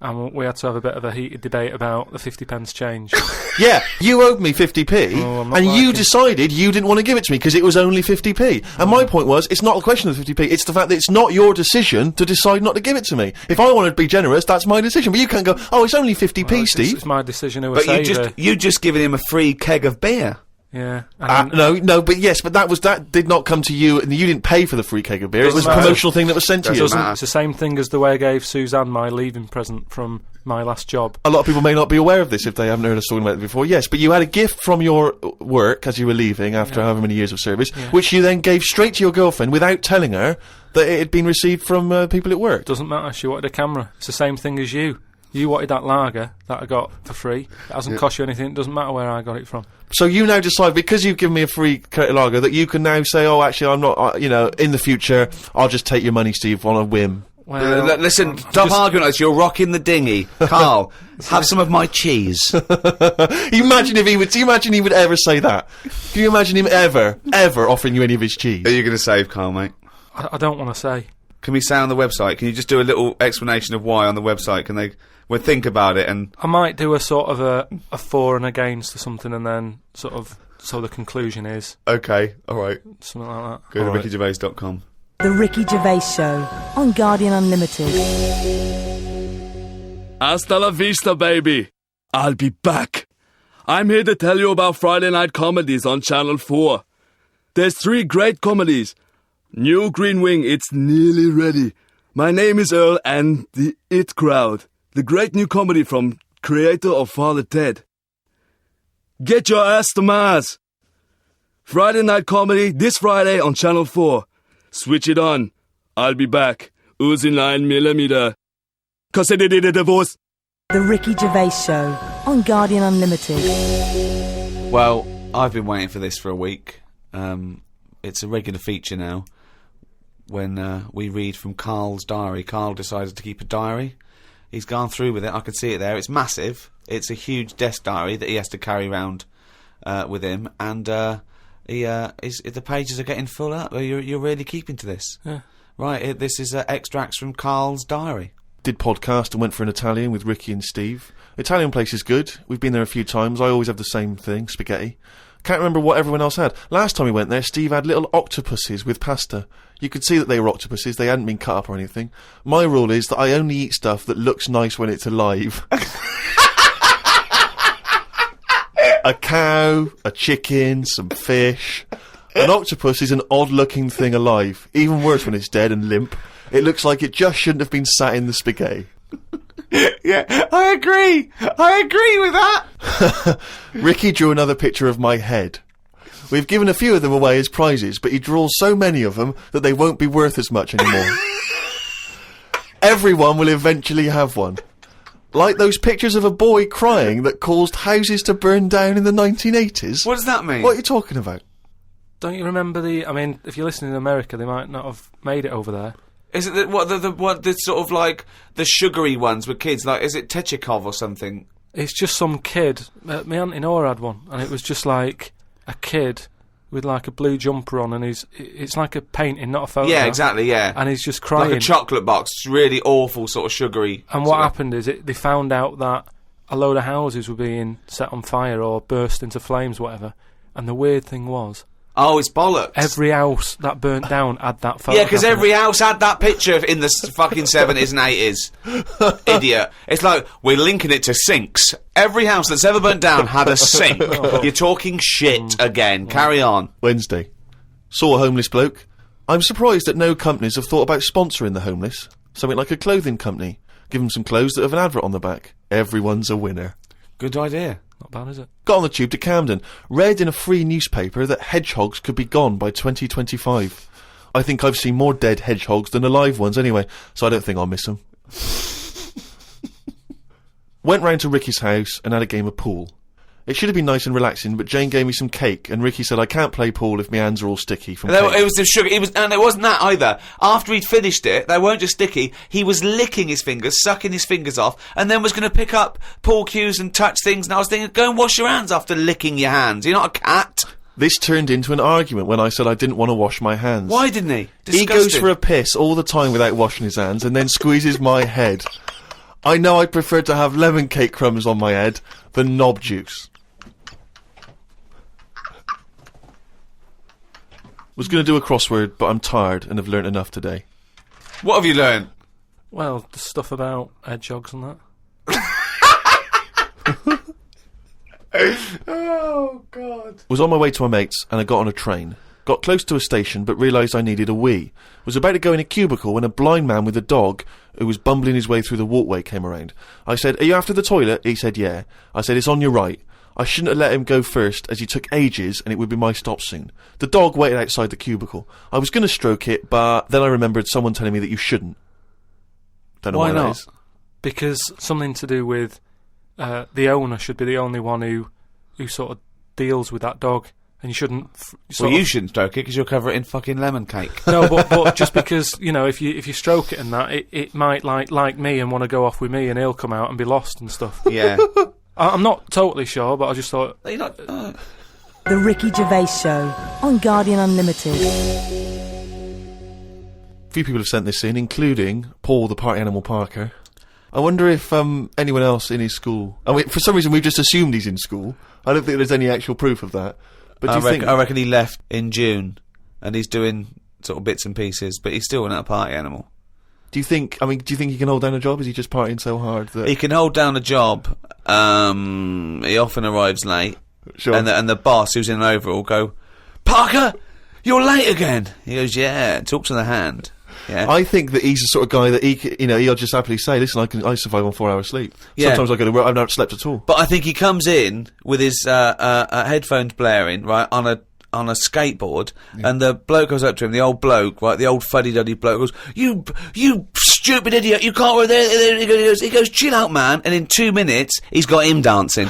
and we had to have a bit of a heated debate about the 50p change.
Yeah, you owed me 50p, and you decided you didn't want to give it to me because it was only 50p. And my point was, it's not a question of 50p, it's the fact that it's not your decision to decide not to give it to me. If I want to be generous, that's my decision. But you can't go, oh, it's only 50p, Steve.
It's my decision who I
But
say
you just given him a free keg of beer.
Yeah.
But that did not come to you, and you didn't pay for the free keg of beer. It was a promotional thing that was sent to you.
It's the same thing as the way I gave Suzanne my leaving present from my last job.
A lot of people may not be aware of this if they haven't heard us talking about it before. Yes, but you had a gift from your work as you were leaving after however many years of service, which you then gave straight to your girlfriend without telling her that it had been received from people at work.
Doesn't matter. She wanted a camera. It's the same thing as you. You wanted that lager that I got for free. It hasn't cost you anything. It doesn't matter where I got it from.
So you now decide, because you've given me a free lager, that you can now say, oh, actually, I'm not, in the future, I'll just take your money, Steve, on a whim.
Well, listen, stop arguing us. You're rocking the dinghy. Carl, have some of my cheese.
Imagine if he would. Do you imagine he would ever say that? Can you imagine him ever offering you any of his cheese?
Are you going to save Carl, mate?
I don't want to say.
Can we say on the website? Can you just do a little explanation of why on the website? Can they? We'll think about it, and
I might do a sort of a for and against or something, and then sort of so the conclusion is
okay, all right,
something like that.
Go to rickygervais.com.
The Ricky Gervais Show on Guardian Unlimited.
Hasta la vista, baby. I'll be back. I'm here to tell you about Friday night comedies on Channel 4. There's 3 great comedies. New Green Wing, it's nearly ready. My name is Earl, and the It Crowd. The great new comedy from creator of Father Ted. Get your ass to Mars. Friday night comedy this Friday on Channel 4. Switch it on. I'll be back. Uzi 9mm. Cause I did a divorce.
The Ricky Gervais Show on Guardian Unlimited.
Well, I've been waiting for this for a week. It's a regular feature now when we read from Carl's diary. Carl decided to keep a diary. He's gone through with it. I can see it there. It's massive. It's a huge desk diary that he has to carry around with him, and the pages are getting full up. You're really keeping to this, right? This is extracts from Carl's diary.
Did podcast and went for an Italian with Ricky and Steve. Italian place is good. We've been there a few times. I always have the same thing, spaghetti. Can't remember what everyone else had. Last time we went there, Steve had little octopuses with pasta. You could see that they were octopuses. They hadn't been cut up or anything. My rule is that I only eat stuff that looks nice when it's alive. A cow, a chicken, some fish. An octopus is an odd-looking thing alive. Even worse when it's dead and limp. It looks like it just shouldn't have been sat in the spaghetti.
Yeah, I agree with that.
Ricky drew another picture of my head. We've given a few of them away as prizes, but he draws so many of them that they won't be worth as much anymore. Everyone will eventually have one. Like those pictures of a boy crying that caused houses to burn down in the 1980s.
What does that mean?
What are you talking about?
Don't you remember if you're listening in America, they might not have made it over there.
Is it the sort of like the sugary ones with kids? Like, is it Techikov or something?
It's just some kid. My auntie Nora had one, and it was just like a kid with like a blue jumper on, and it's like a painting, not a photo.
Yeah, exactly. Yeah,
and he's just crying.
Like a chocolate box, really awful, sort of sugary.
And what happened is they found out that a load of houses were being set on fire or burst into flames, whatever. And the weird thing was,
Oh, it's bollocks.
Every house that burnt down had that photo.
Yeah, because every house had that picture in the fucking 70s and 80s. Idiot. It's like, we're linking it to sinks. Every house that's ever burnt down had a sink. You're talking shit again. Carry on.
Wednesday. Saw a homeless bloke. I'm surprised that no companies have thought about sponsoring the homeless. Something like a clothing company. Give them some clothes that have an advert on the back. Everyone's a winner.
Good idea.
Not bad, is it?
Got on the tube to Camden. Read in a free newspaper that hedgehogs could be gone by 2025. I think I've seen more dead hedgehogs than alive ones anyway, so I don't think I'll miss them. Went round to Ricky's house and had a game of pool. It should have been nice and relaxing, but Jane gave me some cake, and Ricky said I can't play pool if my hands are all sticky from cake.
It was the sugar. And it wasn't that either. After he'd finished it, they weren't just sticky. He was licking his fingers, sucking his fingers off, and then was going to pick up pool cues and touch things. And I was thinking, go and wash your hands after licking your hands. You're not a cat.
This turned into an argument when I said I didn't want to wash my hands.
Why didn't he?
He goes for a piss all the time without washing his hands, and then squeezes my head. I know I'd prefer to have lemon cake crumbs on my head than knob juice. Was going to do a crossword, but I'm tired and have learnt enough today.
What have you learned?
Well, the stuff about hedgehogs and that.
Oh, God.
Was on my way to my mates and I got on a train. Got close to a station but realised I needed a wee. Was about to go in a cubicle when a blind man with a dog who was bumbling his way through the walkway came around. I said, "Are you after the toilet?" He said, "Yeah." I said, "It's on your right." I shouldn't have let him go first, as he took ages, and it would be my stop soon. The dog waited outside the cubicle. I was going to stroke it, but then I remembered someone telling me that you shouldn't. Don't know why
not?
that is.
Because something to do with the owner should be the only one who sort of deals with that dog, and you shouldn't.
Well, you shouldn't stroke it because you'll cover it in fucking lemon cake.
No, but just because, you know, if you stroke it and that, it might like me and want to go off with me, and he'll come out and be lost and stuff.
Yeah.
I'm not totally sure, but I just thought.
You're not,
The Ricky Gervais Show on Guardian Unlimited.
A few people have sent this in, including Paul, the party animal Parker. I wonder if anyone else in his school... I mean, for some reason we've just assumed he's in school. I don't think there's any actual proof of that. But do you think...
I reckon he left in June, and he's doing sort of bits and pieces, but he's still not a party animal.
Do you think he can hold down a job? Is he just partying so hard that...
He can hold down a job. He often arrives late.
Sure.
And the boss, who's in an overall, go, "Parker, you're late again." He goes, "Yeah," talks to the hand. Yeah.
I think that he's the sort of guy that he'll just happily say, "Listen, I survive on 4 hours sleep.
Yeah.
Sometimes I go to work, I've not slept at all."
But I think he comes in with his headphones blaring, right, on a skateboard, and the bloke goes up to him, the old bloke, right, the old fuddy-duddy bloke goes, You stupid idiot, you can't wear there. He goes, "Chill out, man," and in 2 minutes, he's got him dancing.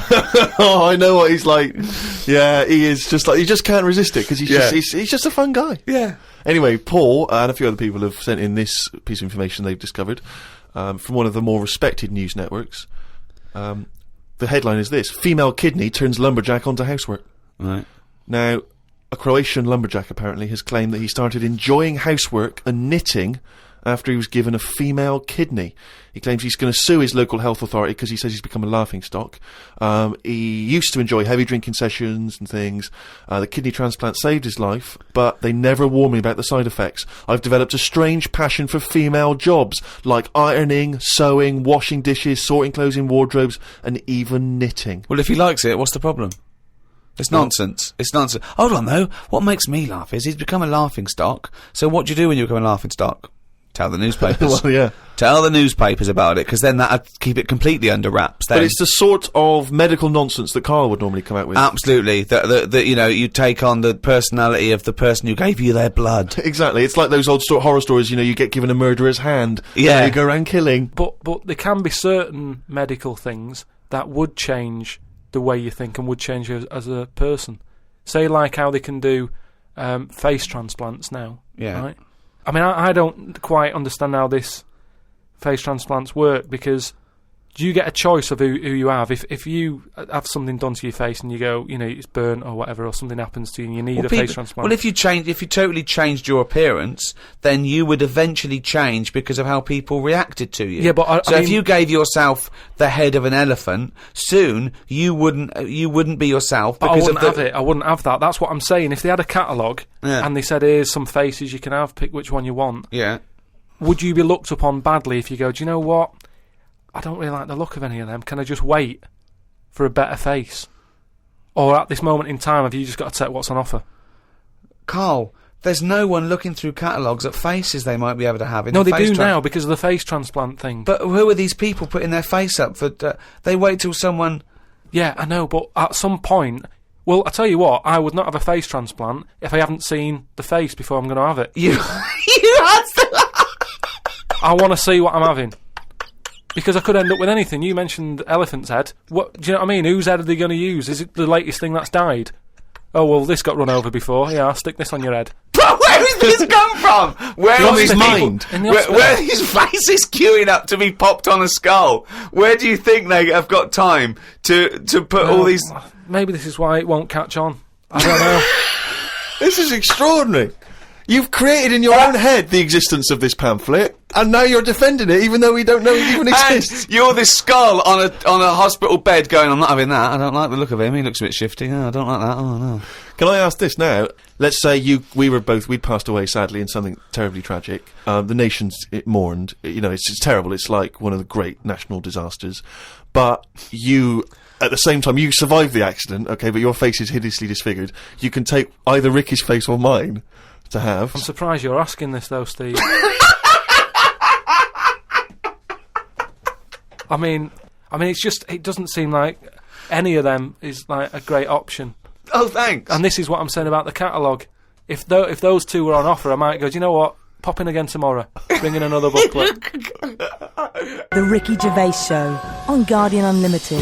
Oh, I know what he's like. Yeah, he is just like, he just can't resist it, because he's just a fun guy.
Yeah.
Anyway, Paul and a few other people have sent in this piece of information they've discovered from one of the more respected news networks. The headline is this: female kidney turns lumberjack onto housework.
Right.
Now, a Croatian lumberjack apparently has claimed that he started enjoying housework and knitting after he was given a female kidney. He claims he's going to sue his local health authority because he says he's become a laughingstock. He used to enjoy heavy drinking sessions and things. The kidney transplant saved his life, but they never warned me about the side effects. I've developed a strange passion for female jobs, like ironing, sewing, washing dishes, sorting clothes in wardrobes, and even knitting.
Well, if he likes it, what's the problem? It's nonsense. It's nonsense. Hold on, though. What makes me laugh is he's become a laughingstock. So what do you do when you become a laughingstock? Tell the newspapers.
Well, yeah.
Tell the newspapers about it, because then that'd keep it completely under wraps. Then.
But it's the sort of medical nonsense that Carl would normally come out with.
Absolutely. That you know, you take on the personality of the person who gave you their blood.
Exactly. It's like those old horror stories, you know, you get given a murderer's hand.
Yeah.
And you go around killing.
But there can be certain medical things that would change the way you think and would change you as a person. Say, like how they can do face transplants now.
Yeah.
Right? I mean, I don't quite understand how this face transplants work, because Do you get a choice of who you have? If you have something done to your face and you go, you know, it's burnt or whatever, or something happens to you and you need a face transplant.
Well, if you totally changed your appearance, then you would eventually change because of how people reacted to you.
Yeah, but
if you gave yourself the head of an elephant, soon you wouldn't be yourself
But I
because
wouldn't
of
have it. I wouldn't have that. That's what I'm saying. If they had a catalogue
Yeah.
and they said, here's some faces you can have, pick which one you want,
Yeah.
would you be looked upon badly if you go, do you know what? I don't really like the look of any of them. Can I just wait for a better face? Or at this moment in time, have you just got to take what's on offer?
Carl, there's no one looking through catalogues at faces they might be able to have.
No, they do now because of the face transplant thing.
But who are these people putting their face up for? They wait till someone.
Yeah, I know, but at some point... Well, I tell you what, I would not have a face transplant if I haven't seen the face before I'm going to have it.
You had to.
I want to see what I'm having. Because I could end up with anything. You mentioned elephant's head. What do you know what I mean? Whose head are they going to use? Is it the latest thing that's died? Oh, well, this got run over before. Yeah, I'll stick this on your head.
But where has this come from? Where
From
are
his
these people-
mind.
In the
Where,
hospital.
where are these faces queuing up to be popped on a skull? Where do you think they have got time to put all these?
Maybe this is why it won't catch on. I don't know.
This is extraordinary. You've created in your own head the existence of this pamphlet, and now you're defending it, even though we don't know it even exists.
And you're this skull on a hospital bed going, I'm not having that. I don't like the look of him. He looks a bit shifty. Oh, I don't like that. Oh no.
Can I ask this now? Let's say we'd passed away sadly in something terribly tragic. The nation's mourned. You know, it's terrible. It's like one of the great national disasters. But you, at the same time, you survived the accident, okay, but your face is hideously disfigured. You can take either Ricky's face or mine to have.
I'm surprised you're asking this, though, Steve. I mean, it's just, it doesn't seem like any of them is like a great option.
Oh, thanks.
And this is what I'm saying about the catalogue. If those two were on offer, I might go, do you know what? Pop in again tomorrow. Bring in another booklet.
The Ricky Gervais Show on Guardian Unlimited.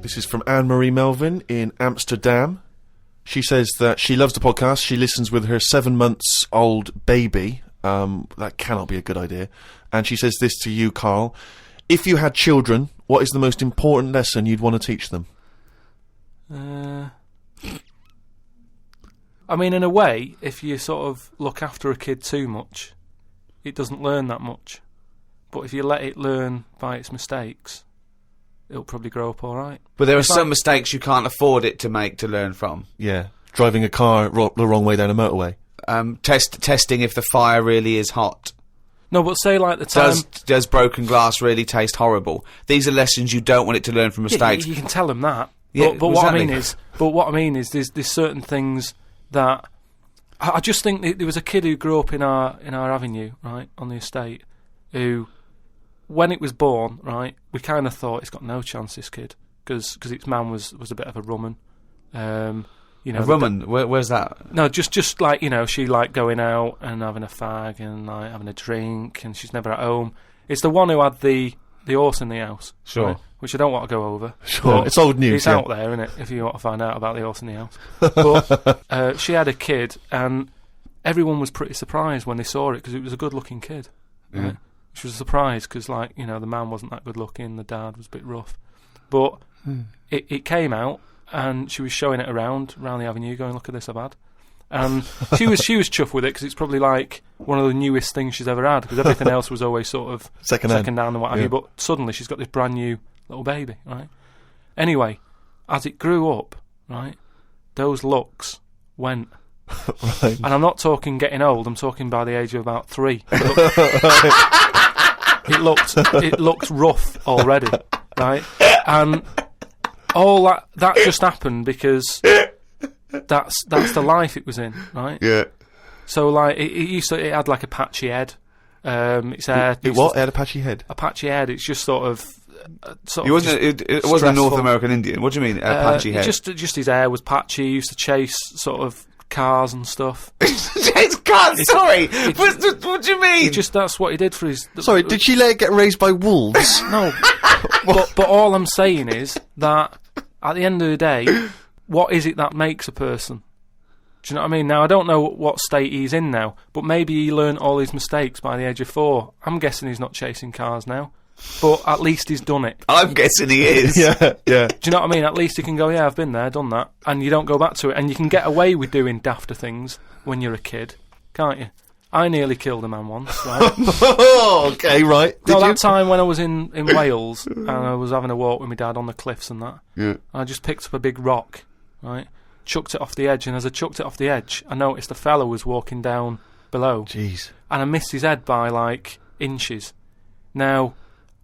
This is from Anne-Marie Melvin in Amsterdam. She says that she loves the podcast. She listens with her 7-month-old baby. That cannot be a good idea. And she says this to you, Carl. If you had children, what is the most important lesson you'd want to teach them?
I mean, in a way, if you sort of look after a kid too much, it doesn't learn that much. But if you let it learn by its mistakes, it'll probably grow up all right.
But there are
It's like-
some mistakes you can't afford it to make to learn from.
Yeah. Driving a car the wrong way down a motorway.
Testing if the fire really is hot.
No, but say like the time...
Does broken glass really taste horrible? These are lessons you don't want it to learn from
Yeah,
mistakes.
you can tell them that.
Yeah,
but what
exactly.
I mean is, there's certain things that I just think there was a kid who grew up in our avenue, right, on the estate, who, when it was born, right, we kind of thought it's got no chance, this kid, because its man was a bit of a rumman. You know,
A woman, where's that?
No, just like, you know, she like going out and having a fag and like having a drink, and she's never at home. It's the one who had the horse in the house,
Sure.
right, which I don't want to go over.
Sure,
But
it's old news,
It's
yeah.
out there, isn't it? If you want to find out about the horse in the house. But she had a kid, and everyone was pretty surprised when they saw it because it was a good-looking kid.
Yeah.
Right? Which was a surprise because, like, you know, the man wasn't that good-looking, the dad was a bit rough. But it came out, and she was showing it around the avenue, going, "Look at this I've had." And she was chuffed with it because it's probably like one of the newest things she's ever had, because everything else was always sort of
Second-hand.
and what have
Yeah.
you. But suddenly she's got this brand new little baby, right? Anyway, as it grew up, right, those looks went.
Right.
And I'm not talking getting old, I'm talking by the age of about 3. It looked rough already, right? And all that just happened because that's the life it was in, right?
Yeah.
So like it had like a patchy head. Its hair
It what? It had a patchy head.
a patchy head. It's just sort of
He wasn't. It wasn't a North
stressful.
American Indian. What do you mean? A patchy head.
Just his hair was patchy. He used to chase sort of cars and stuff.
It's God, sorry. What do you mean?
That's what he did for his.
Sorry, did she let it get raised by wolves?
No, but all I'm saying is that at the end of the day, what is it that makes a person? Do you know what I mean? Now, I don't know what state he's in now, but maybe he learnt all his mistakes by the age of 4. I'm guessing he's not chasing cars now. but at least he's done it.
I'm guessing he is.
Yeah, yeah.
Do you know what I mean? At least you can go, yeah, I've been there, done that, and you don't go back to it. And you can get away with doing dafter things when you're a kid, can't you? I nearly killed a man once, right?
Okay, right.
No,
Did you?
that time when I was in Wales and I was having a walk with my dad on the cliffs and that.
Yeah.
I just picked up a big rock, right? Chucked it off the edge, and as I chucked it off the edge, I noticed a fella was walking down below.
Jeez.
And I missed his head by, like, inches. Now,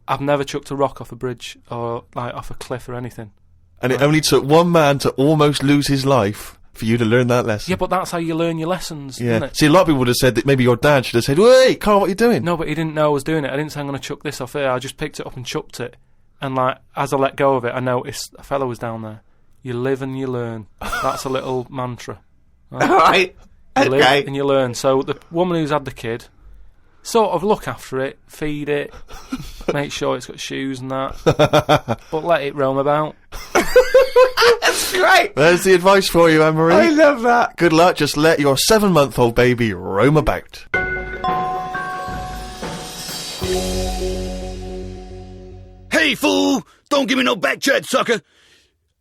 I've never chucked a rock off a bridge or, like, off a cliff or anything.
And it only took one man to almost lose his life for you to learn that lesson.
Yeah, but that's how you learn your lessons,
Yeah.
isn't it?
See, a lot of people would have said that maybe your dad should have said, "Wait, Carl, what are you doing?"
No, but he didn't know I was doing it. I didn't say I'm going to chuck this off here. I just picked it up and chucked it. And, like, as I let go of it, I noticed a fella was down there. You live and you learn. That's a little mantra. Right?
Right.
You live
Okay.
and you learn. So the woman who's had the kid, sort of look after it, feed it, make sure it's got shoes and that, but let it roam about.
That's great.
There's the advice for you, Anne-Marie.
I love that.
Good luck. Just let your 7-month-old baby roam about.
Hey, fool! Don't give me no back chat, sucker!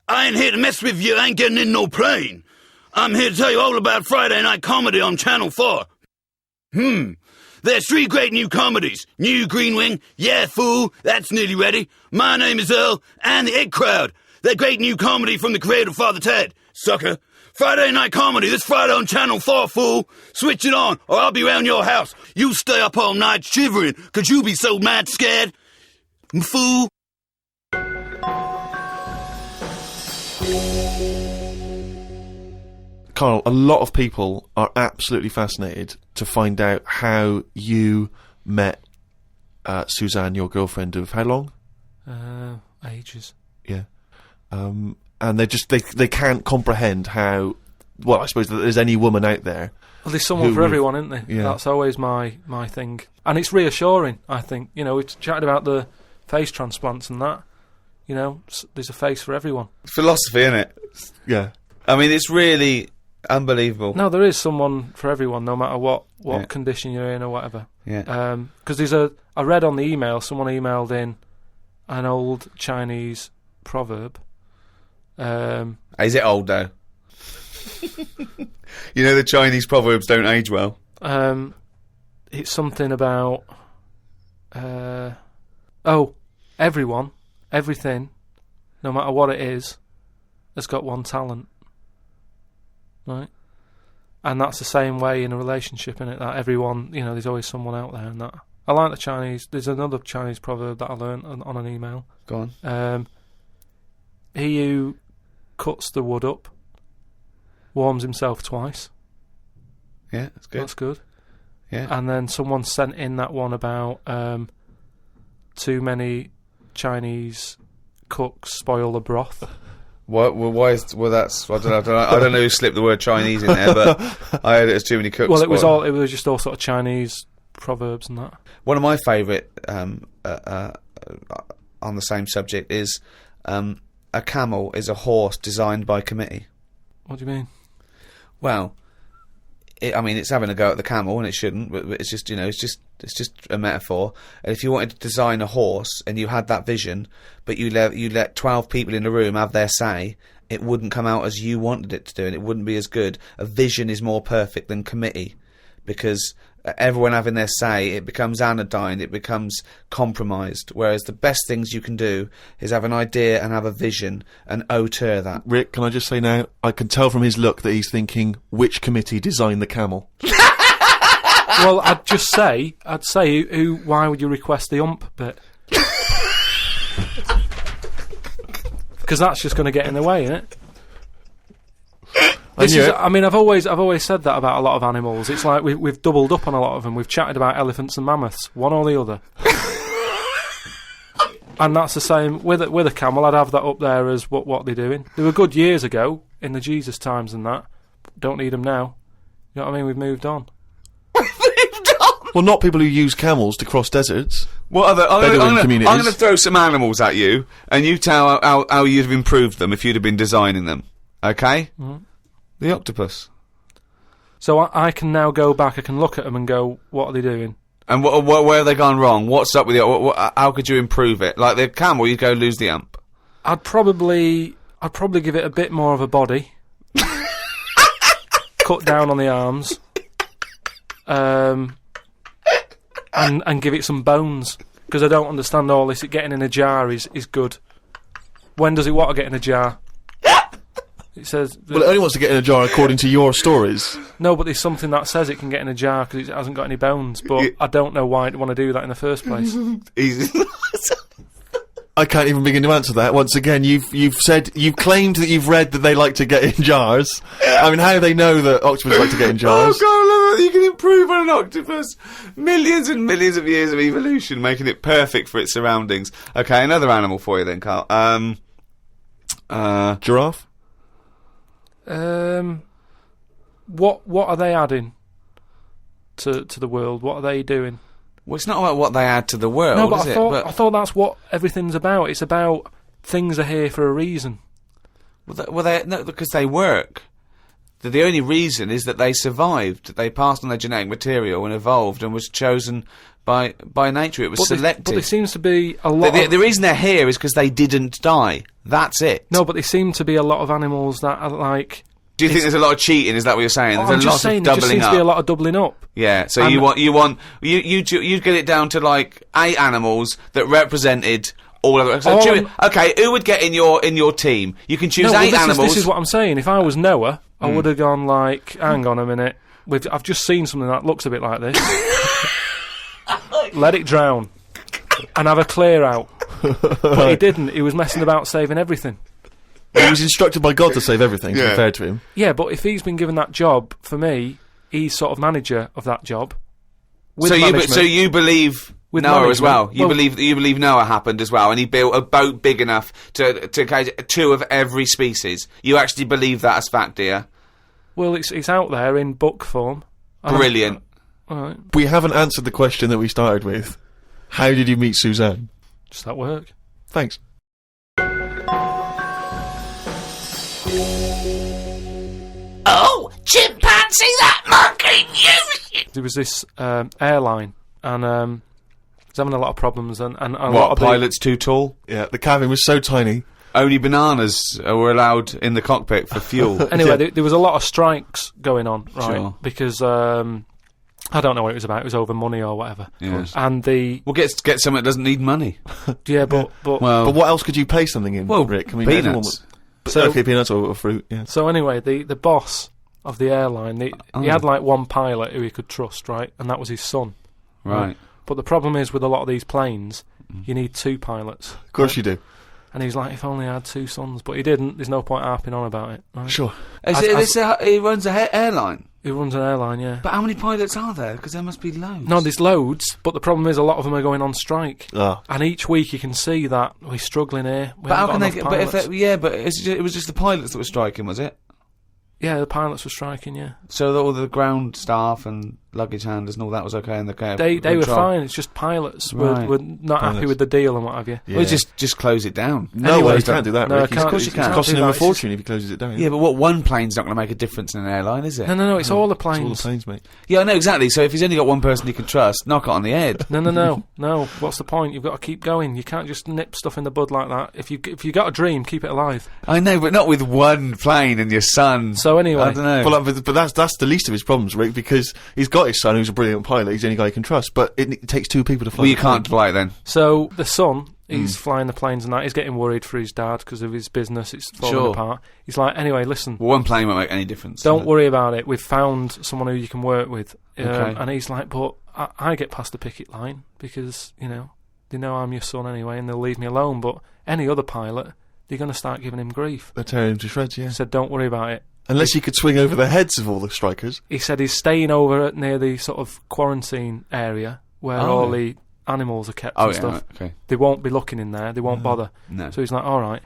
I ain't here to mess with you, I ain't getting in no plane. I'm here to tell you all about Friday Night Comedy on Channel 4. There's 3 great new comedies. New Green Wing, Yeah Fool, that's nearly ready. My Name is Earl, and The It Crowd. They're great new comedy from the creator of Father Ted, sucker. Friday Night Comedy, this Friday on Channel 4, fool. Switch it on, or I'll be round your house. You stay up all night shivering, 'cause you be so mad scared. Fool.
Carl, a lot of people are absolutely fascinated to find out how you met Suzanne, your girlfriend of how long?
Ages.
Yeah. And they can't comprehend how, well, I suppose that there's any woman out there.
Well, there's someone
Who
for
would-
everyone, isn't there?
Yeah.
That's always my thing. And it's reassuring, I think. You know, we've chatted about the face transplants and that. You know, there's a face for everyone.
Philosophy, innit?
Yeah.
I mean, it's really unbelievable.
No, there is someone for everyone, no matter what
Yeah.
condition you're in or whatever.
Yeah.
Because I read on the email, someone emailed in an old Chinese proverb.
Is it old, though? You know, the Chinese proverbs don't age well.
It's something about everyone, everything, no matter what it is, has got one talent, right? And that's the same way in a relationship, innit? That everyone, you know, there's always someone out there, and that. I like the Chinese. There's another Chinese proverb that I learned on an email.
Go on.
He who cuts the wood up warms himself twice.
Yeah, that's good.
That's good.
Yeah.
And then someone sent in that one about too many Chinese cooks spoil the broth.
Why is that's I don't know who slipped the word Chinese in there, but I heard it as too many cooks.
Well, it was just all sort of Chinese proverbs and that.
One of my favourite on the same subject is a camel is a horse designed by committee.
What do you mean?
Well, it's having a go at the camel, and it shouldn't. But it's just, you know, it's just a metaphor. And if you wanted to design a horse and you had that vision, but you let 12 people in the room have their say, it wouldn't come out as you wanted it to do, and it wouldn't be as good. A vision is more perfect than committee, because everyone having their say, it becomes anodyne, it becomes compromised. Whereas the best things you can do is have an idea and have a vision and auteur that.
Rick, can I just say now, I can tell from his look that he's thinking, which committee designed the camel?
Well, I'd say, why would you request the ump bit? Because that's just going to get in the way, isn't it? I've always said that about a lot of animals. It's like we've doubled up on a lot of them. We've chatted about elephants and mammoths, one or the other. And that's the same with a camel. I'd have that up there as what they're doing. They were good years ago in the Jesus times and that. Don't need them now. You know what I mean? We've moved on.
Well, not people who use camels to cross deserts.
What other?
Bedouin communities.
I'm going to throw some animals at you, and you tell how you'd have improved them if you'd have been designing them. Okay?
Mm-hmm.
The octopus.
So I can now go back. I can look at them and go, what are they doing?
And where have they gone wrong? What's up with it? How could you improve it? Like the camel, you'd go lose the ump.
I'd probably give it a bit more of a body. Cut down on the arms. And give it some bones. Because I don't understand all this. It getting in a jar is good. When does it want to get in a jar? It says...
Well, it only wants to get in a jar according to your stories.
No, but there's something that says it can get in a jar because it hasn't got any bones. But I don't know why it'd want to do that in the first place.
I can't even begin to answer that. Once again, you've claimed that you've read that they like to get in jars. I mean, how do they know that octopus like to get in jars?
Oh God, I love it. You can improve on an octopus. Millions and millions of years of evolution, making it perfect for its surroundings. Okay, another animal for you then, Carl.
Giraffe?
What are they adding to the world? What are they doing?
Well, it's not about what they add to the world,
No, but
is
I thought that's what everything's about. It's about things are here for a reason.
No, because they work. The only reason is that they survived. They passed on their genetic material and evolved and was chosen by nature. It was selected.
But there seems to be a lot.
The reason they're here is because they didn't die. That's it.
No, but there seem to be a lot of animals that are like.
Do you think there's a lot of cheating? Is that what you're saying? There's
I'm
a
just
lot
saying
of
there just
doubling
seems
up.
to be a lot of doubling up.
Yeah, so
And-
you get it down to like 8 animals that represented all of it. So okay, who would get in your team? You can choose
No,
8 animals.
This is what I'm saying. If I was Noah, I would have gone like, hang on a minute. I've just seen something that looks a bit like this. Let it drown. And have a clear out. But he didn't. He was messing about saving everything.
He was instructed by God to save everything, to be
Yeah.
fair to him.
Yeah, but if he's been given that job, for me, he's sort of manager of that job. With
So
management.
you believe
With
Noah as well?
management.
You believe Noah happened as well, and he built a boat big enough to catch 2 of every species. You actually believe that as fact, do you?
Well, it's out there in book form. And
Brilliant.
All right,
We haven't answered the question that we started with. How did you meet Suzanne?
does that work?
Thanks.
Oh, chimpanzee, that monkey music!
There was this airline, and was having a lot of problems, and a lot
What,
of
pilot's too tall?
Yeah, the cabin was so tiny.
Only bananas were allowed in the cockpit for fuel.
Anyway, there was a lot of strikes going on, right?
Sure.
Because I don't know what it was about. It was over money or whatever.
Yes.
And
Well, get something that doesn't need money.
but
Well,
But what else could you pay something in,
well,
Rick?
peanuts.
everyone okay, peanuts or fruit, yeah.
so anyway, the boss of the airline, he had like one pilot who he could trust, right? And that was his son.
Right.
But the problem is with a lot of these planes, you need 2 pilots.
Of course you do.
And he's like, if only I had 2 sons, but he didn't. There's no point harping on about it. Right?
Sure.
He runs an airline.
He runs an airline, yeah.
But how many pilots are there? Because there must be loads.
No, there's loads, but the problem is a lot of them are going on strike.
Ah.
And each week you can see that we're struggling here. We
But how
haven't
can they?
got
But
enough
if
pilots.
but it was just the pilots that were striking, was it?
Yeah, the pilots were striking, yeah.
So all the ground staff and luggage handlers and all that was okay in the cab.
They were
control?
fine, it's just pilots
Right.
were not happy
Pilots.
with the deal and what have you.
Yeah.
Well, just close it down.
No
Anyway,
way, you can't do that,
no,
Rick.
I can't.
Of course you
It's
can.
costing
do
him a
that, it's
fortune if he closes it down.
Yeah, but what one plane's not going to make a difference in an airline, is it?
No, it's all the
It's all the
planes.
planes, mate.
Yeah, I know exactly. So if he's only got one person he can trust, knock it on the head.
No. What's the point? You've got to keep going. You can't just nip stuff in the bud like that. If you got a dream, keep it alive.
I know, but not with one plane and your son.
So anyway,
I don't know.
Well, but that's the least of his problems, Rick, because he's got his son who's a brilliant pilot. He's the only guy he can trust. But it takes 2 people to fly.
Well, you
the plane.
can't fly it then.
So the son, he's flying the planes and that. He's getting worried for his dad because of his business. It's falling
Sure.
apart. He's like, anyway, listen,
Well, one plane won't make any difference.
don't worry about it. We've found someone who you can work with.
Okay.
And he's like, but I get past the picket line because, they know I'm your son anyway and they'll leave me alone. But any other pilot, they're going to start giving him grief.
They're tearing him to shreds, yeah.
He said, don't worry about it.
Unless you could swing over the heads of all the strikers.
He said he's staying over near the sort of quarantine area where all the animals are kept
Oh,
and
yeah,
stuff.
okay.
They won't be looking in there. They won't bother.
No.
So he's like, all right.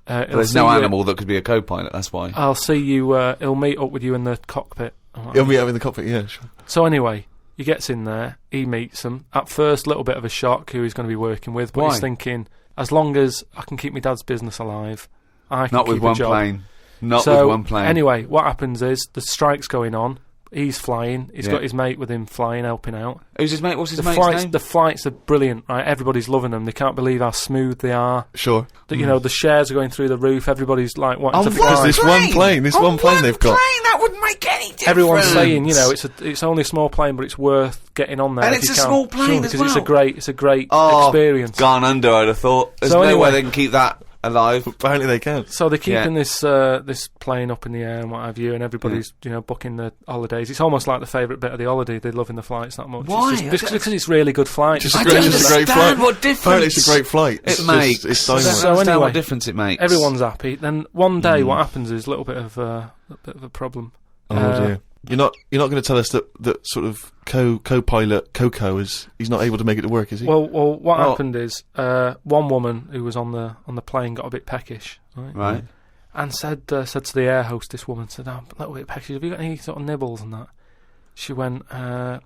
But there's no animal that could be a co-pilot, that's why.
I'll see you. He'll meet up with you in the cockpit. I'm like,
He'll meet up in the cockpit, yeah, sure.
So anyway, he gets in there. He meets them. At first, a little bit of a shock who he's going to be working with, but
Why?
he's thinking, as long as I can keep my dad's business alive, I can
Not
keep
with
a
one
job.
plane. Not
So,
with one plane.
Anyway, what happens is the strike's going on, he's flying. He's
Yeah.
got his mate with him flying, helping out.
Who's his mate? What's his
The
mate's
flights,
name?
the flights are brilliant, right? Everybody's loving them. They can't believe how smooth they are.
Sure.
You know, the shares are going through the roof. Everybody's like wanting to
Because
fly.
this one plane, this one plane they've got.
That wouldn't make any difference.
Everyone's saying, you know, it's only a small plane, but it's worth getting on there.
And
if
it's
you
a
can.
small plane as
because
well.
it's a great
Oh,
experience.
gone under, I'd have thought. There's
So
no
anyway-
way they can keep that alive.
Apparently they can.
So they're keeping
Yeah.
this plane up in the air and what have you, and everybody's you know booking the holidays. It's almost like the favourite bit of the holiday. They're loving the flights that much.
Why?
It's just because it's really good flights.
Just
I
a
don't
great, just a great
understand
flight.
what difference
Apparently it's a great flight.
it
It's
makes.
It's
I don't
dynamite.
So
understand
anyway,
what difference it makes.
Everyone's happy. Then one day, what happens is a little bit of a problem.
Oh dear. You're not going to tell us that sort of co-pilot Coco he's not able to make it to work, is he?
Well, what
Oh.
happened is one woman who was on the plane got a bit peckish, right?
Right.
And said to the air hostess woman, said, "I'm a little bit peckish. Have you got any sort of nibbles and that?" She went, "No,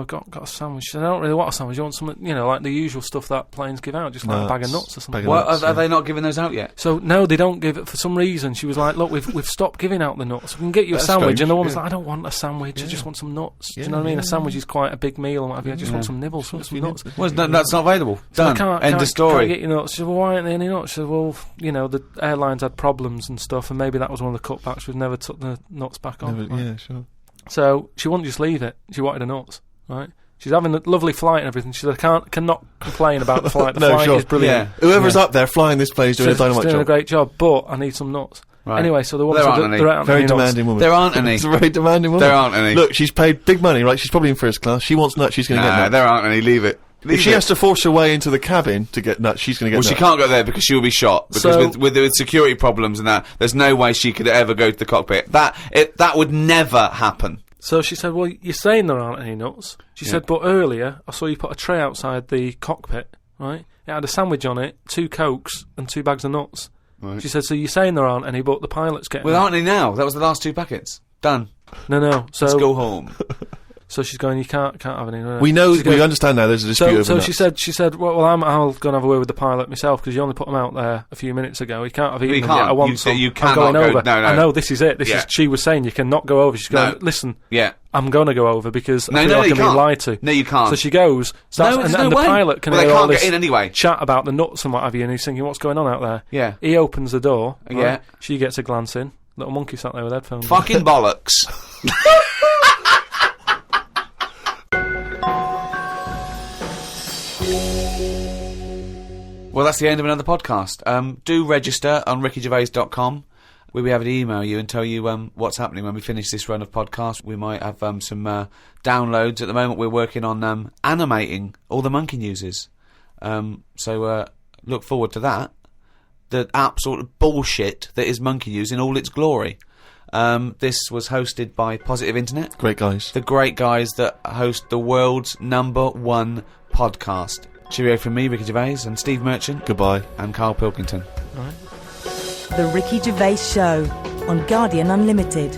I've got a sandwich." She said, "I don't really want a sandwich. You want something, you know, like the usual stuff that planes give out, just like a bag of nuts or something."
bag of
Well,
nuts,
are they not giving those out yet?
So no, they don't give it for some reason. She was like, "Look, we've stopped giving out the nuts. We can get you a
That's
sandwich."
strange,
And the woman's
yeah.
like, "I don't want a sandwich. I just want some nuts." Do you
Yeah,
know what I mean?
yeah,
A sandwich is quite a big meal and what have you. I just want some nibbles, want some nuts.
Well, that's not available.
So I
Done. End of
Can't
story.
get your nuts. She said, "Well, why aren't there any nuts?" She said, "Well, you know, the airlines had problems and stuff, and maybe that was one of the cutbacks. We've never took the nuts back on."
Never-
right?
yeah, sure.
So she wouldn't just leave it. She wanted the nuts, right? She's having a lovely flight and everything. She said, "I cannot complain about the flight. The
No,
flight
sure.
is brilliant.
Yeah.
Whoever's up there flying this plane is doing a
She's
dynamite
doing a
job.
great job, but I need some nuts."
Right.
Anyway, so the woman
There
said
aren't any.
there aren't
Very
any nuts.
demanding woman.
There aren't any.
It's a very demanding woman.
There aren't any.
Look, she's paid big money, right? She's probably in first class. She wants nuts. She's going to get
Nah,
nuts.
there aren't any. Leave it.
If she has to force her way into the cabin to get nuts, she's going to get
Well,
nuts.
she can't go there because she'll be shot. Because
So-
with security problems and that, there's no way she could ever go to the cockpit. That would never happen.
So she said, "Well, you're saying there aren't any nuts." She said, "But earlier I saw you put a tray outside the cockpit, right? It had a sandwich on it, 2 Cokes and 2 bags of nuts."
Right.
She said, "So you're saying there aren't any, but the pilot's getting
Well,
them."
aren't they now? That was the last 2 packets. Done.
No. So
Let's go home.
So she's going, "You can't have any." No.
We know,
She goes-
we understand now there's a dispute over
So
nuts.
she said, "Well, I'll go and have a word with the pilot myself because you only put them out there a few minutes ago. You can't have eaten
You
them
can't.
yet. I want
You-
some.
you
I'm
cannot
going
go-
over.
no, no.
I know this is it.
Yeah.
She was saying you cannot go over. She's going,
No.
"Listen,
Yeah.
I'm going to go over because
No,
I feel
no,
like
you
I'm being
can't.
lied to."
No, you can't.
So she goes, starts,
No,
and,
there's
and
no
the
way.
pilot can
Well, they
hear all
can't
this
get in anyway.
chat about the nuts and what have you, and he's thinking, "What's going on out there?"
Yeah.
He opens the door. right?
Yeah.
She gets a glance in. Little monkey sat there with headphones.
Fucking bollocks. Well, that's the end of another podcast. Do register on rickygervais.com. We'll be able to email you and tell you what's happening when we finish this run of podcasts. We might have some downloads. At the moment, we're working on animating all the monkey newses. So look forward to that. The absolute bullshit that is Monkey News in all its glory. This was hosted by Positive Internet.
Great guys.
The great guys that host the world's #1 podcast. Cheerio from me, Ricky Gervais, and Steve Merchant,
Goodbye.
and Carl Pilkington.
The Ricky Gervais Show on Guardian Unlimited.